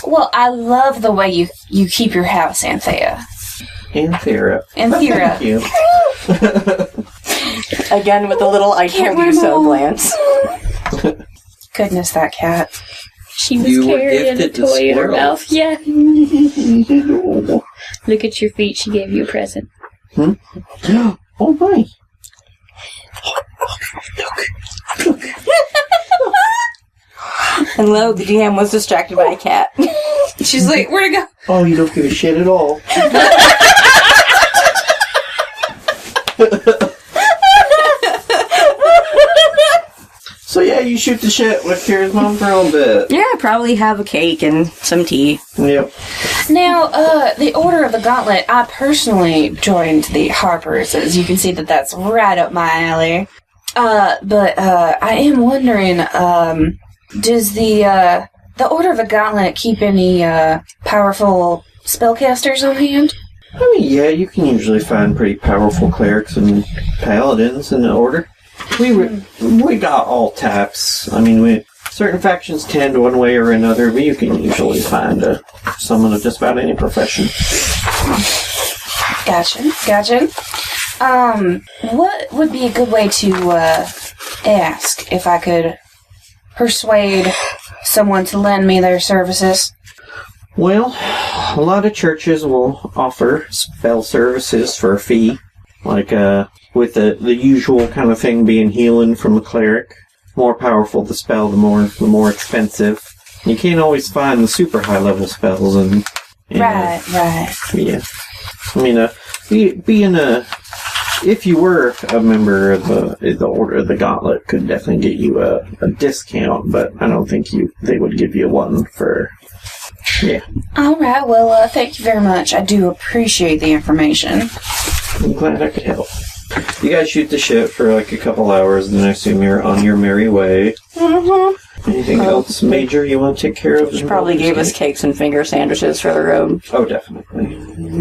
Well, I love the way you keep your house, Anthea. Anthera. Anthera. Thank you. Again with a little I told you so glance. Goodness, that cat. She was You were carrying a gifted to toy in her squirrels. mouth. Yeah. Look at your feet. She gave you a present. Oh my. And lo, the DM was distracted by a cat. She's like, where'd it go? Oh, you don't give a shit at all. So yeah, you shoot the shit with Kira's mom for a little bit. Yeah, probably have a cake and some tea. Yep. Now, the Order of the Gauntlet, I personally joined the Harpers, as you can see that's right up my alley. But I am wondering, does the Order of the Gauntlet keep any, powerful spellcasters on hand? I mean, yeah, you can usually find pretty powerful clerics and paladins in the Order. We got all types. I mean, certain factions tend one way or another, but you can usually find someone of just about any profession. Gotcha. What would be a good way to ask if I could persuade someone to lend me their services? Well, a lot of churches will offer spell services for a fee, like with the usual kind of thing being healing from a cleric. More powerful the spell, the more expensive. You can't always find the super high level spells, and Right. yeah. I mean, if you were a member of the Order of the Gauntlet, could definitely get you a discount, but I don't think they would give you one for. Yeah. All right. Well, thank you very much. I do appreciate the information. I'm glad I could help. You guys shoot the shit for like a couple hours, and then I assume you're on your merry way. Mm-hmm. Anything else major you want to take care of? She probably gave us cakes and finger sandwiches for the road. Oh, definitely.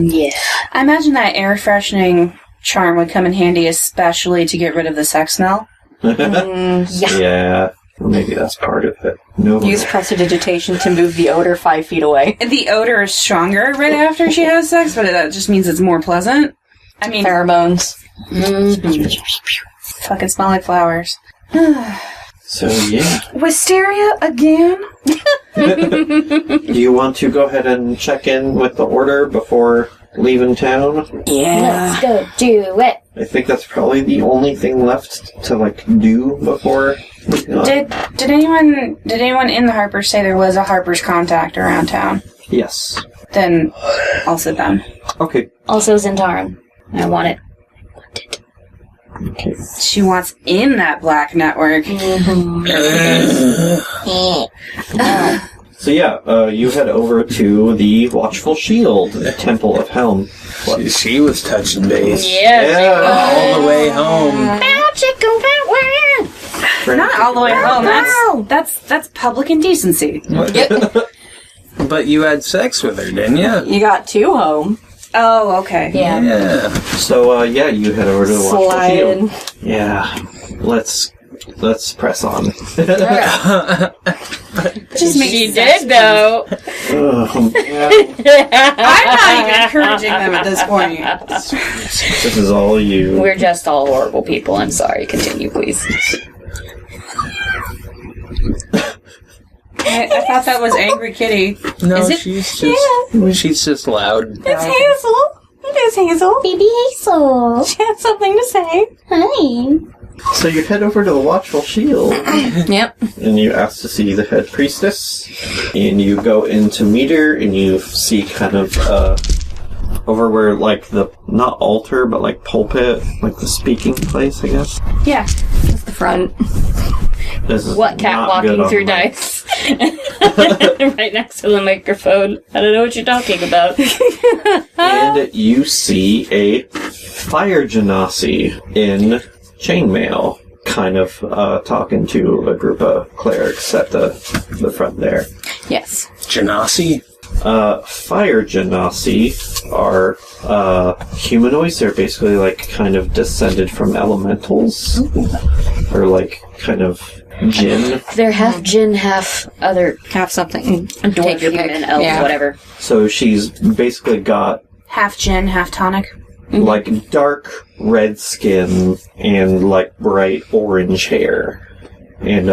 Yeah. I imagine that air freshening charm would come in handy, especially to get rid of the sex smell. Yeah. Well, maybe that's part of it. No. Use prestidigitation to move the odor 5 feet away. The odor is stronger right after she has sex, but that just means it's more pleasant. I mean, pheromones. Fucking smell like flowers. So, yeah. Wisteria again? Do you want to go ahead and check in with the Order before leaving town? Yeah. Let's go do it. I think that's probably the only thing left to, do before leaving on. Did anyone in the Harpers say there was a Harpers contact around town? Yes. Then I'll sit down. Okay. Also Zentarum. I want it. Okay. She wants in that black network. So yeah, you head over to the Watchful Shield, the Temple of Helm. She was touching base. Yeah. All the way home. Not all the way home. That's public indecency. But you had sex with her, didn't you? You got 2 home. Oh, okay. Yeah. So you head over to the Watchful Sliding. Shield. Yeah. Let's press on. Just makes She sense. did, though. I'm not even encouraging them at this point. This is all you. We're just all horrible people. I'm sorry. Continue, please. I thought that was Angry Kitty. No, Is it? she's just loud. It's Hazel. It is Hazel. Baby Hazel. She has something to say. Hi. So you head over to the Watchful Shield, Yep. and you ask to see the head priestess, and you go in to meet her, and you see kind of, over where, like, the, not altar, but, like, pulpit, like the speaking place, I guess. Yeah. Just the front. This is What cat not good walking on through my- dice? Right next to the microphone. I don't know what you're talking about. And you see a fire genasi in chainmail, kind of talking to a group of clerics at the front there. Yes. Genasi? Fire genasi are humanoids. They're basically like kind of descended from elementals, or like kind of jinn. They're half djinn, half other Have something. dwarf, Take your pick. human, elf, Yeah. whatever. So she's basically got Half gin, half tonic. like dark red skin and like bright orange hair, and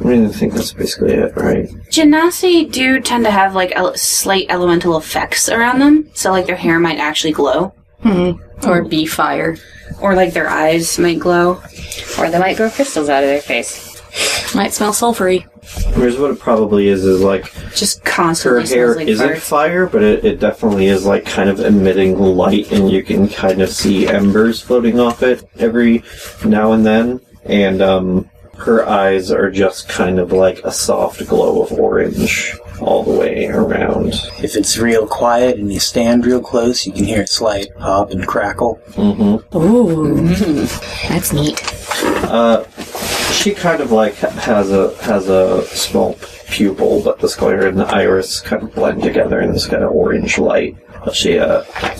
I think that's basically it, right? Genasi do tend to have like slight elemental effects around them, so like their hair might actually glow, Or be fire. or like their eyes might glow. Or they might grow crystals out of their face. Might smell sulfury. Whereas what it probably is like Just her constantly hair smells like isn't fart. fire, but it definitely is like kind of emitting light, and you can kind of see embers floating off it every now and then, and her eyes are just kind of like a soft glow of orange all the way around. If it's real quiet and you stand real close, you can hear its light pop and crackle. Mm-hmm. Ooh. That's neat. She kind of like has a small pupil, but the sclera and the iris kind of blend together in this kind of orange light. But she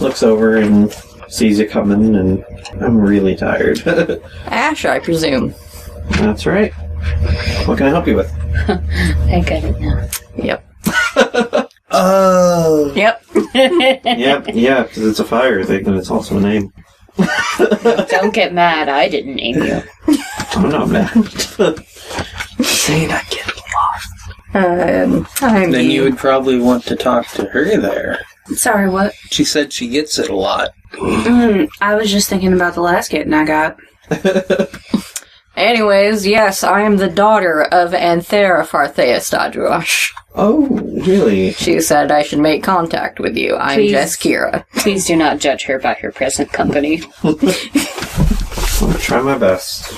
looks over and sees you coming, and I'm really tired. Ash, I presume. That's right. What can I help you with? Thank goodness. No. Yep. Oh! Yep. Yeah, because it's a fire thing, and it's also a name. Don't get mad. I didn't name you. I'm not mad. Saying I get lost. I'm Then you would probably want to talk to her there. Sorry, what? She said she gets it a lot. I was just thinking about the last kitten I got. Anyways, yes, I am the daughter of Anthera Farthea Stadruash. Oh, really? She said I should make contact with you. I'm Please. Jeskira. Please do not judge her by her present company. I'll try my best.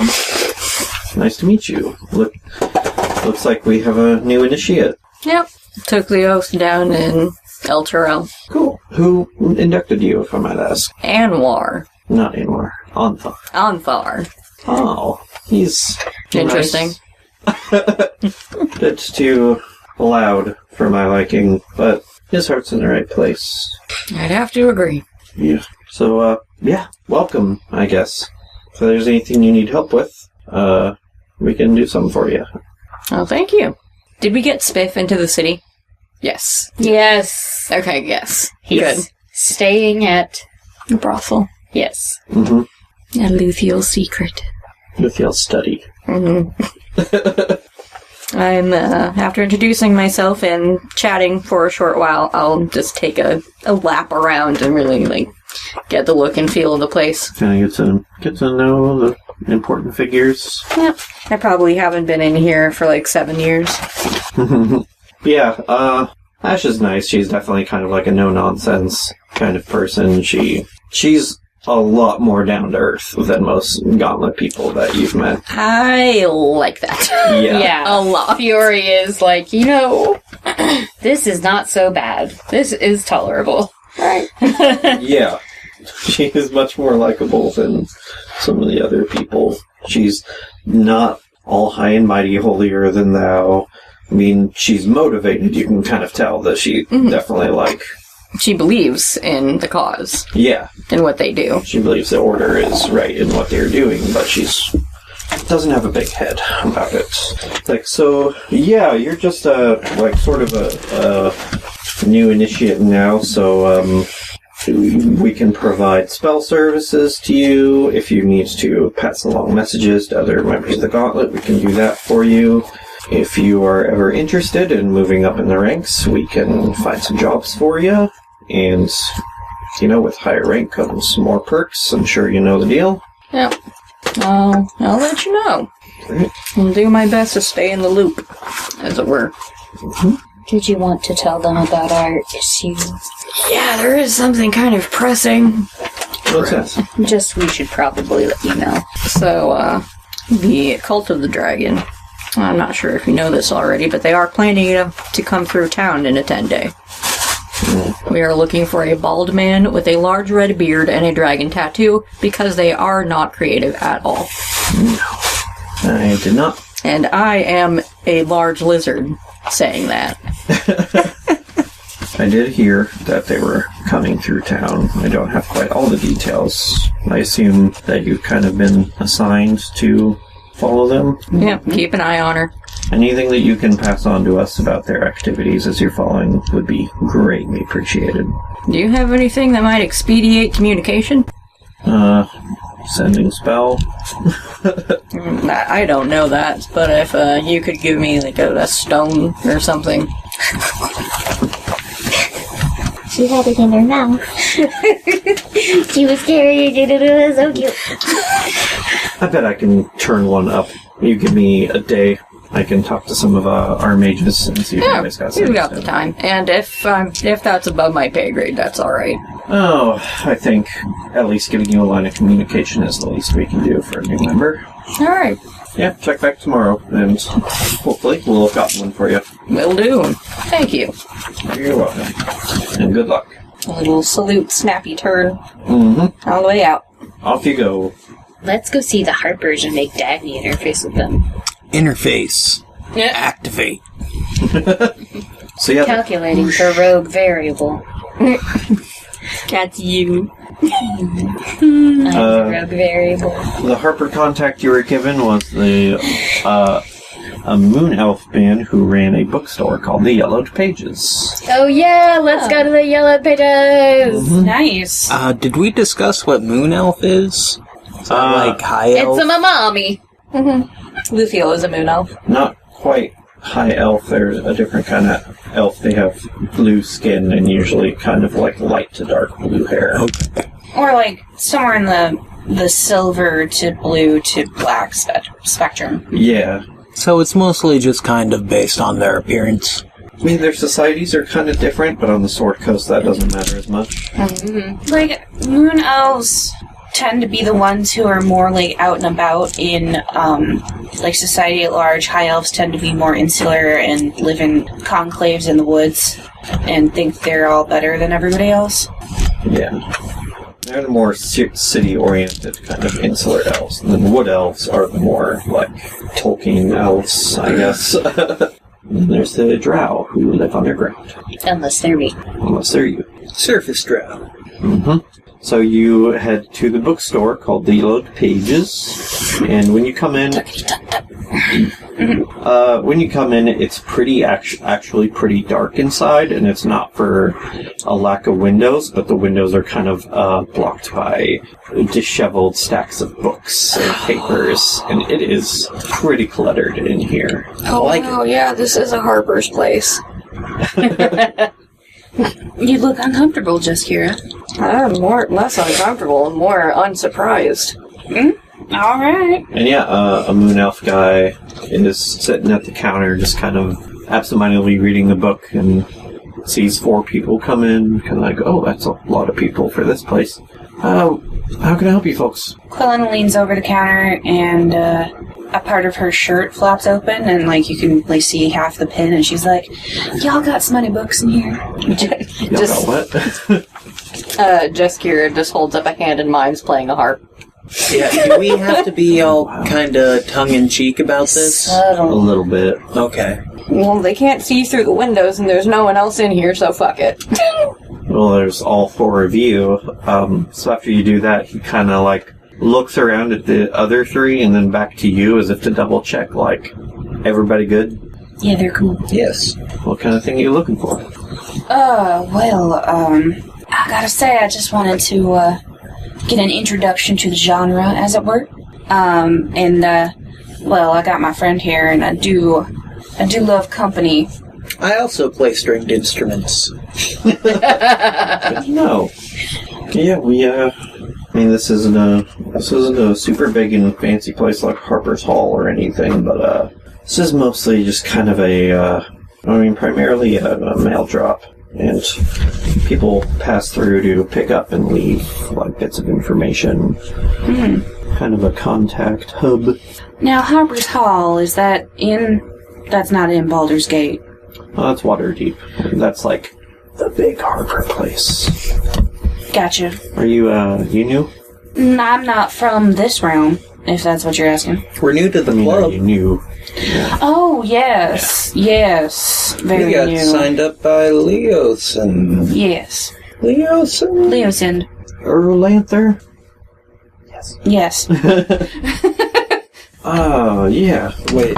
Nice to meet you. Looks like we have a new initiate. Yep. Took the oath down in El Turel. Cool. Who inducted you, if I might ask? Anwar. Not anymore. Anthar. Anthar. Oh, he's Interesting. nice. Bit too loud for my liking, but his heart's in the right place. I'd have to agree. Yeah. So, yeah, welcome, I guess. If there's anything you need help with, we can do something for you. Oh, thank you. Did we get Spiff into the city? Yes. Yes. Okay, yes. He's staying at... Good. Brothel. Yes. Mm-hmm. A Luthiel's secret. Luthiel's study. Mm-hmm. I'm, after introducing myself and chatting for a short while, I'll just take a lap around and really, like, get the look and feel of the place. Kind of get to know the important figures. Yep. I probably haven't been in here for, like, 7 years. Yeah, Ash is nice. She's definitely kind of like a no-nonsense kind of person. She's a lot more down-to-earth than most Gauntlet people that you've met. I like that. Yeah. A lot. Fiori is like, this is not so bad. This is tolerable. Right. Yeah. She is much more likable than some of the other people. She's not all high and mighty, holier than thou. I mean, she's motivated. You can kind of tell that she definitely, like... She believes in the cause. Yeah. And what they do. She believes the order is right in what they're doing, but she's doesn't have a big head about it. Like, so, yeah, you're just, sort of a new initiate now, so, we can provide spell services to you. If you need to pass along messages to other members of the Gauntlet, we can do that for you. If you are ever interested in moving up in the ranks, we can find some jobs for you. And, with higher rank comes more perks. I'm sure you know the deal. Yep. I'll let you know. Great. I'll do my best to stay in the loop, as it were. Mm-hmm. Did you want to tell them about our issues? Yeah, there is something kind of pressing. What's that? Just, we should probably let you know. So, the Cult of the Dragon. I'm not sure if you know this already, but they are planning to come through town in a 10-day. We are looking for a bald man with a large red beard and a dragon tattoo, because they are not creative at all. I did not. And I am a large lizard saying that. I did hear that they were coming through town. I don't have quite all the details. I assume that you've kind of been assigned to follow them. Yep, keep an eye on her. Anything that you can pass on to us about their activities as you're following would be greatly appreciated. Do you have anything that might expedite communication? Sending spell. I don't know that, but if you could give me like a stone or something. She had it in her mouth. She was carrying it and it was so cute. I bet I can turn one up. You give me a day. I can talk to some of our mages and see if anybody's got something. You've got the time. And if that's above my pay grade, that's alright. Oh, I think at least giving you a line of communication is the least we can do for a new member. Alright. Yeah, check back tomorrow, and hopefully we'll have gotten one for you. Will do. Thank you. You're welcome. And good luck. A little salute, snappy turn. Mm-hmm. All the way out. Off you go. Let's go see the Harpers and make Dagny interface with them. Interface. Yeah. Activate. So yeah, Calculating for rogue variable. That's you. I'm the rogue variable. the Harper contact you were given was a moon elf man who ran a bookstore called the Yellowed Pages. Oh yeah, let's go to the Yellow Pages! Mm-hmm. Nice. Did we discuss what Moon Elf is? Is that like High Elf? It's a mamami. Luthio is a moon elf. Not quite high elf. They're a different kind of elf. They have blue skin and usually kind of like light to dark blue hair. Okay. Or like somewhere in the silver to blue to black spectrum. Yeah. So it's mostly just kind of based on their appearance. I mean, their societies are kind of different, but on the Sword Coast that doesn't matter as much. Like, moon elves tend to be the ones who are more, like, out and about in, like, society at large. High elves tend to be more insular and live in conclaves in the woods and think they're all better than everybody else. Yeah. They're the more city-oriented kind of insular elves. And then wood elves are the more, like, Tolkien elves, I guess. And there's the drow who live underground. Unless they're me. Unless they're you. Surface drow. Mm-hmm. So you head to the bookstore called the Yellowed Pages, and when you come in, it's pretty actually pretty dark inside, and it's not for a lack of windows, but the windows are kind of blocked by disheveled stacks of books and papers, and it is pretty cluttered in here. Oh, yeah, this is a Harper's place. You look uncomfortable, Jeskira. I'm less uncomfortable and more unsurprised. Alright. And yeah, a moon elf guy is sitting at the counter just kind of absentmindedly reading the book and sees 4 people come in, kind of like, oh, that's a lot of people for this place. How can I help you folks? Quelenna leans over the counter and a part of her shirt flaps open and like you can like see half the pin and she's like, y'all got some money books in here. Y'all got what? Jeskira just holds up a hand and mimes playing a harp. Yeah, do we have to be all kind of tongue-in-cheek about this? A little bit. Okay. Well, they can't see through the windows and there's no one else in here, so fuck it. Well, there's all 4 of you. So after you do that, he kind of like looks around at the other three and then back to you as if to double check, like, everybody good? Yeah, they're cool. Yes. What kind of thing are you looking for? I gotta say, I just wanted to, get an introduction to the genre, as it were. I got my friend here, and I do love company. I also play stringed instruments. Good to know. Yeah, this isn't a super big and fancy place like Harpers Hall or anything, but, this is mostly just kind of primarily a mail drop. And people pass through to pick up and leave, like, bits of information. Kind of a contact hub. Now, Harpers Hall, that's not in Baldur's Gate. Oh, that's Waterdeep. That's, like, the big harbor place. Gotcha. Are you new? I'm not from this realm, if that's what you're asking. We're new to the Are club. you new? Yeah. Oh, yes. Yeah. Yes. Very We got new. signed up by Leosin. Yes. Leosin? Leosin. Erlanther? Yes. Oh, yeah. Wait,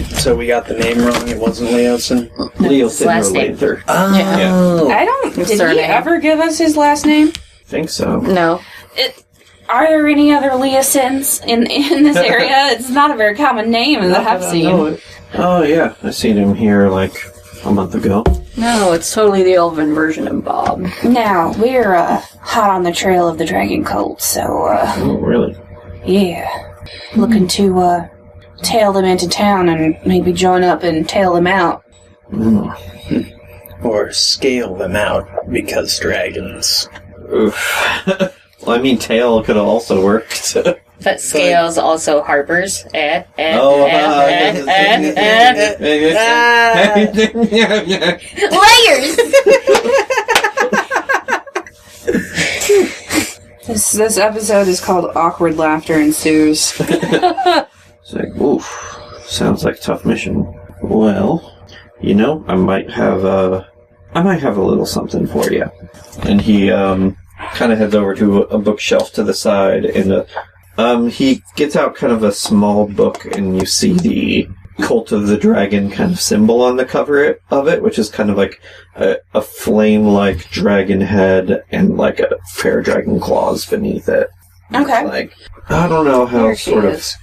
so we got the name wrong? It wasn't Leosin? Leosin last name. Erlanther. Oh. Did he Surname. ever give us his last name? Think so. No. Are there any other Leosins in this area? It's not a very common name that I've seen. Oh, yeah. I seen him here, like, a month ago. No, it's totally the elven version of Bob. Now, we're hot on the trail of the Dragon Cult, so, Oh, really? yeah. Looking to tail them into town and maybe join up and tail them out. Or scale them out, because dragons. Oof. Well, I mean, tail could have also worked. But scales also Harpers. Layers! This episode is called Awkward Laughter Ensues. It's like, oof. Sounds like a tough mission. Well, I might have a little something for you. And he, kind of heads over to a bookshelf to the side, and he gets out kind of a small book, and you see the Cult of the Dragon kind of symbol on the cover of it, which is kind of like a flame-like dragon head and like a fair dragon claws beneath it. Okay. Like, I don't know how There she sort of... is.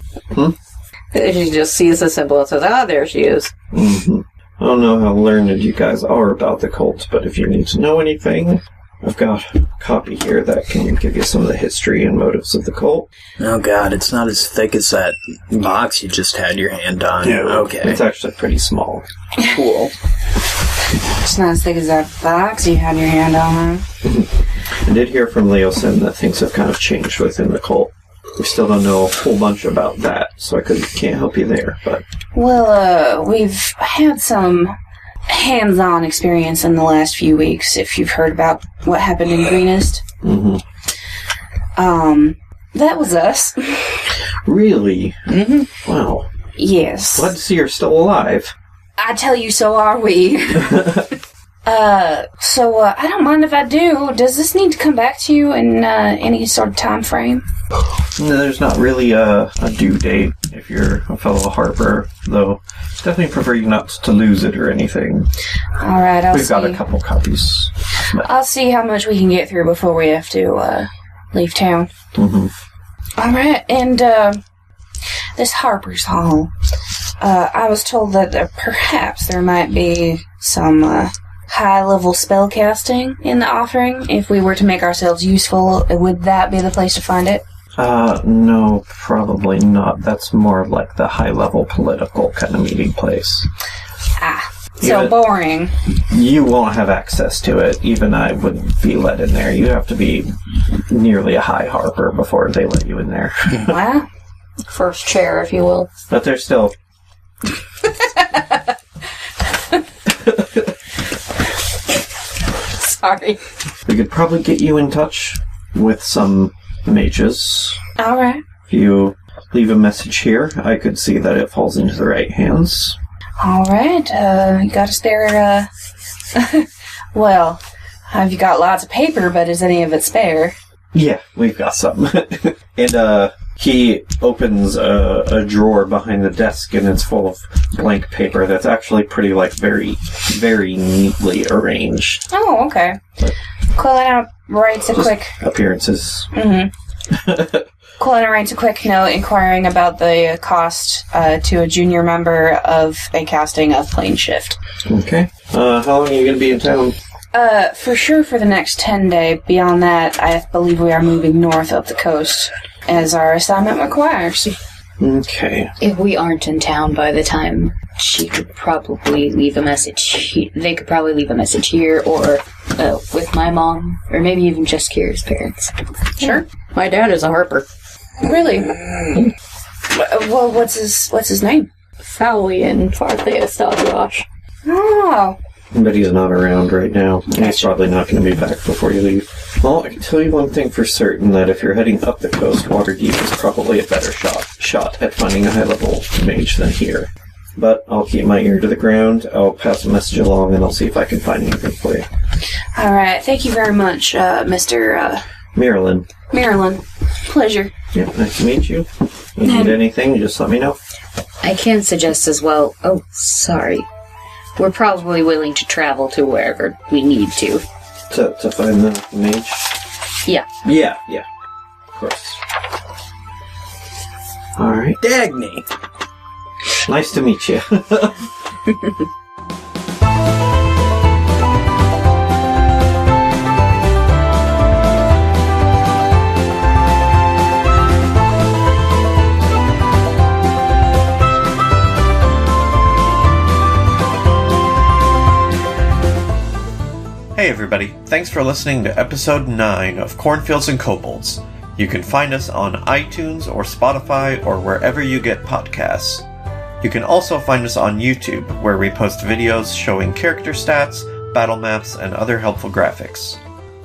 She just sees the symbol and says, there she is. Mm-hmm. I don't know how learned you guys are about the cult, but if you need to know anything, I've got a copy here that can give you some of the history and motives of the cult. Oh god, it's not as thick as that box you just had your hand on. Okay. It's actually pretty small. Cool. It's not as thick as that box you had your hand on, huh? I did hear from Leosin that things have kind of changed within the cult. We still don't know a whole bunch about that, so I can't help you there, but... Well, we've had some hands-on experience in the last few weeks, if you've heard about what happened in Greenest. Mm-hmm. That was us. Really? Mm-hmm. Wow. Yes. Glad to see you're still alive. I tell you, so are we. I don't mind if I do. Does this need to come back to you in any sort of time frame? No, there's not really a due date if you're a fellow Harper, though definitely prefer you not to lose it or anything. All right, I'll see. We've got a couple copies. I'll see how much we can get through before we have to leave town. Mm-hmm. All right, and this Harpers Hall. I was told that perhaps there might be some high-level spellcasting in the offering. If we were to make ourselves useful, would that be the place to find it? No, probably not. That's more of like the high-level political kind of meeting place. So Yeah. boring. You won't have access to it. Even I wouldn't be let in there. You have to be nearly a high Harper before they let you in there. Wow. First chair, if you will. But they're still... Sorry. We could probably get you in touch with some mages. All right. If you leave a message here, I could see that it falls into the right hands. All right. You got a spare, well, I've got lots of paper, but is any of it spare? Yeah, we've got some. And, he opens a drawer behind the desk, and it's full of blank paper that's actually pretty, very, very neatly arranged. Oh, okay. Quelenna writes a quick... Appearances. Mm-hmm. Quelenna writes a quick note inquiring about the cost to a junior member of a casting of Plane Shift. Okay. How long are you going to be in town? For sure for the next 10 days. Beyond that, I believe we are moving north up the coast, as our assignment requires. Okay. If we aren't in town by the time, she could probably leave a message. They could probably leave a message here, or with my mom, or maybe even Jeskira's parents. Sure. My dad is a Harper. Really? Well, what's his name? Fowlian Farthea Stodrosh. Oh. But he's not around right now. And he's probably not going to be back before you leave. Well, I can tell you one thing for certain, that if you're heading up the coast, Waterdeep is probably a better shot at finding a high-level mage than here. But I'll keep my ear to the ground, I'll pass a message along, and I'll see if I can find anything for you. Alright, thank you very much, Mr. Marilyn. Marilyn. Pleasure. Yeah, nice to meet you. If you need anything, just let me know. I can suggest as well... Oh, sorry. We're probably willing to travel to wherever we need to. To find the mage? Yeah. Yeah. Of course. Alright. Dagny! Nice to meet you. Hey everybody, thanks for listening to episode 9 of Cornfields and Kobolds. You can find us on iTunes or Spotify or wherever you get podcasts. You can also find us on YouTube, where we post videos showing character stats, battle maps, and other helpful graphics.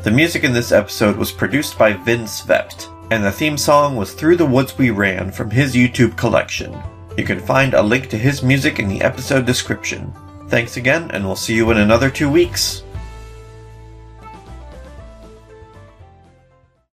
The music in this episode was produced by Vin Svept, and the theme song was Through the Woods We Ran from his YouTube collection. You can find a link to his music in the episode description. Thanks again, and we'll see you in another 2 weeks.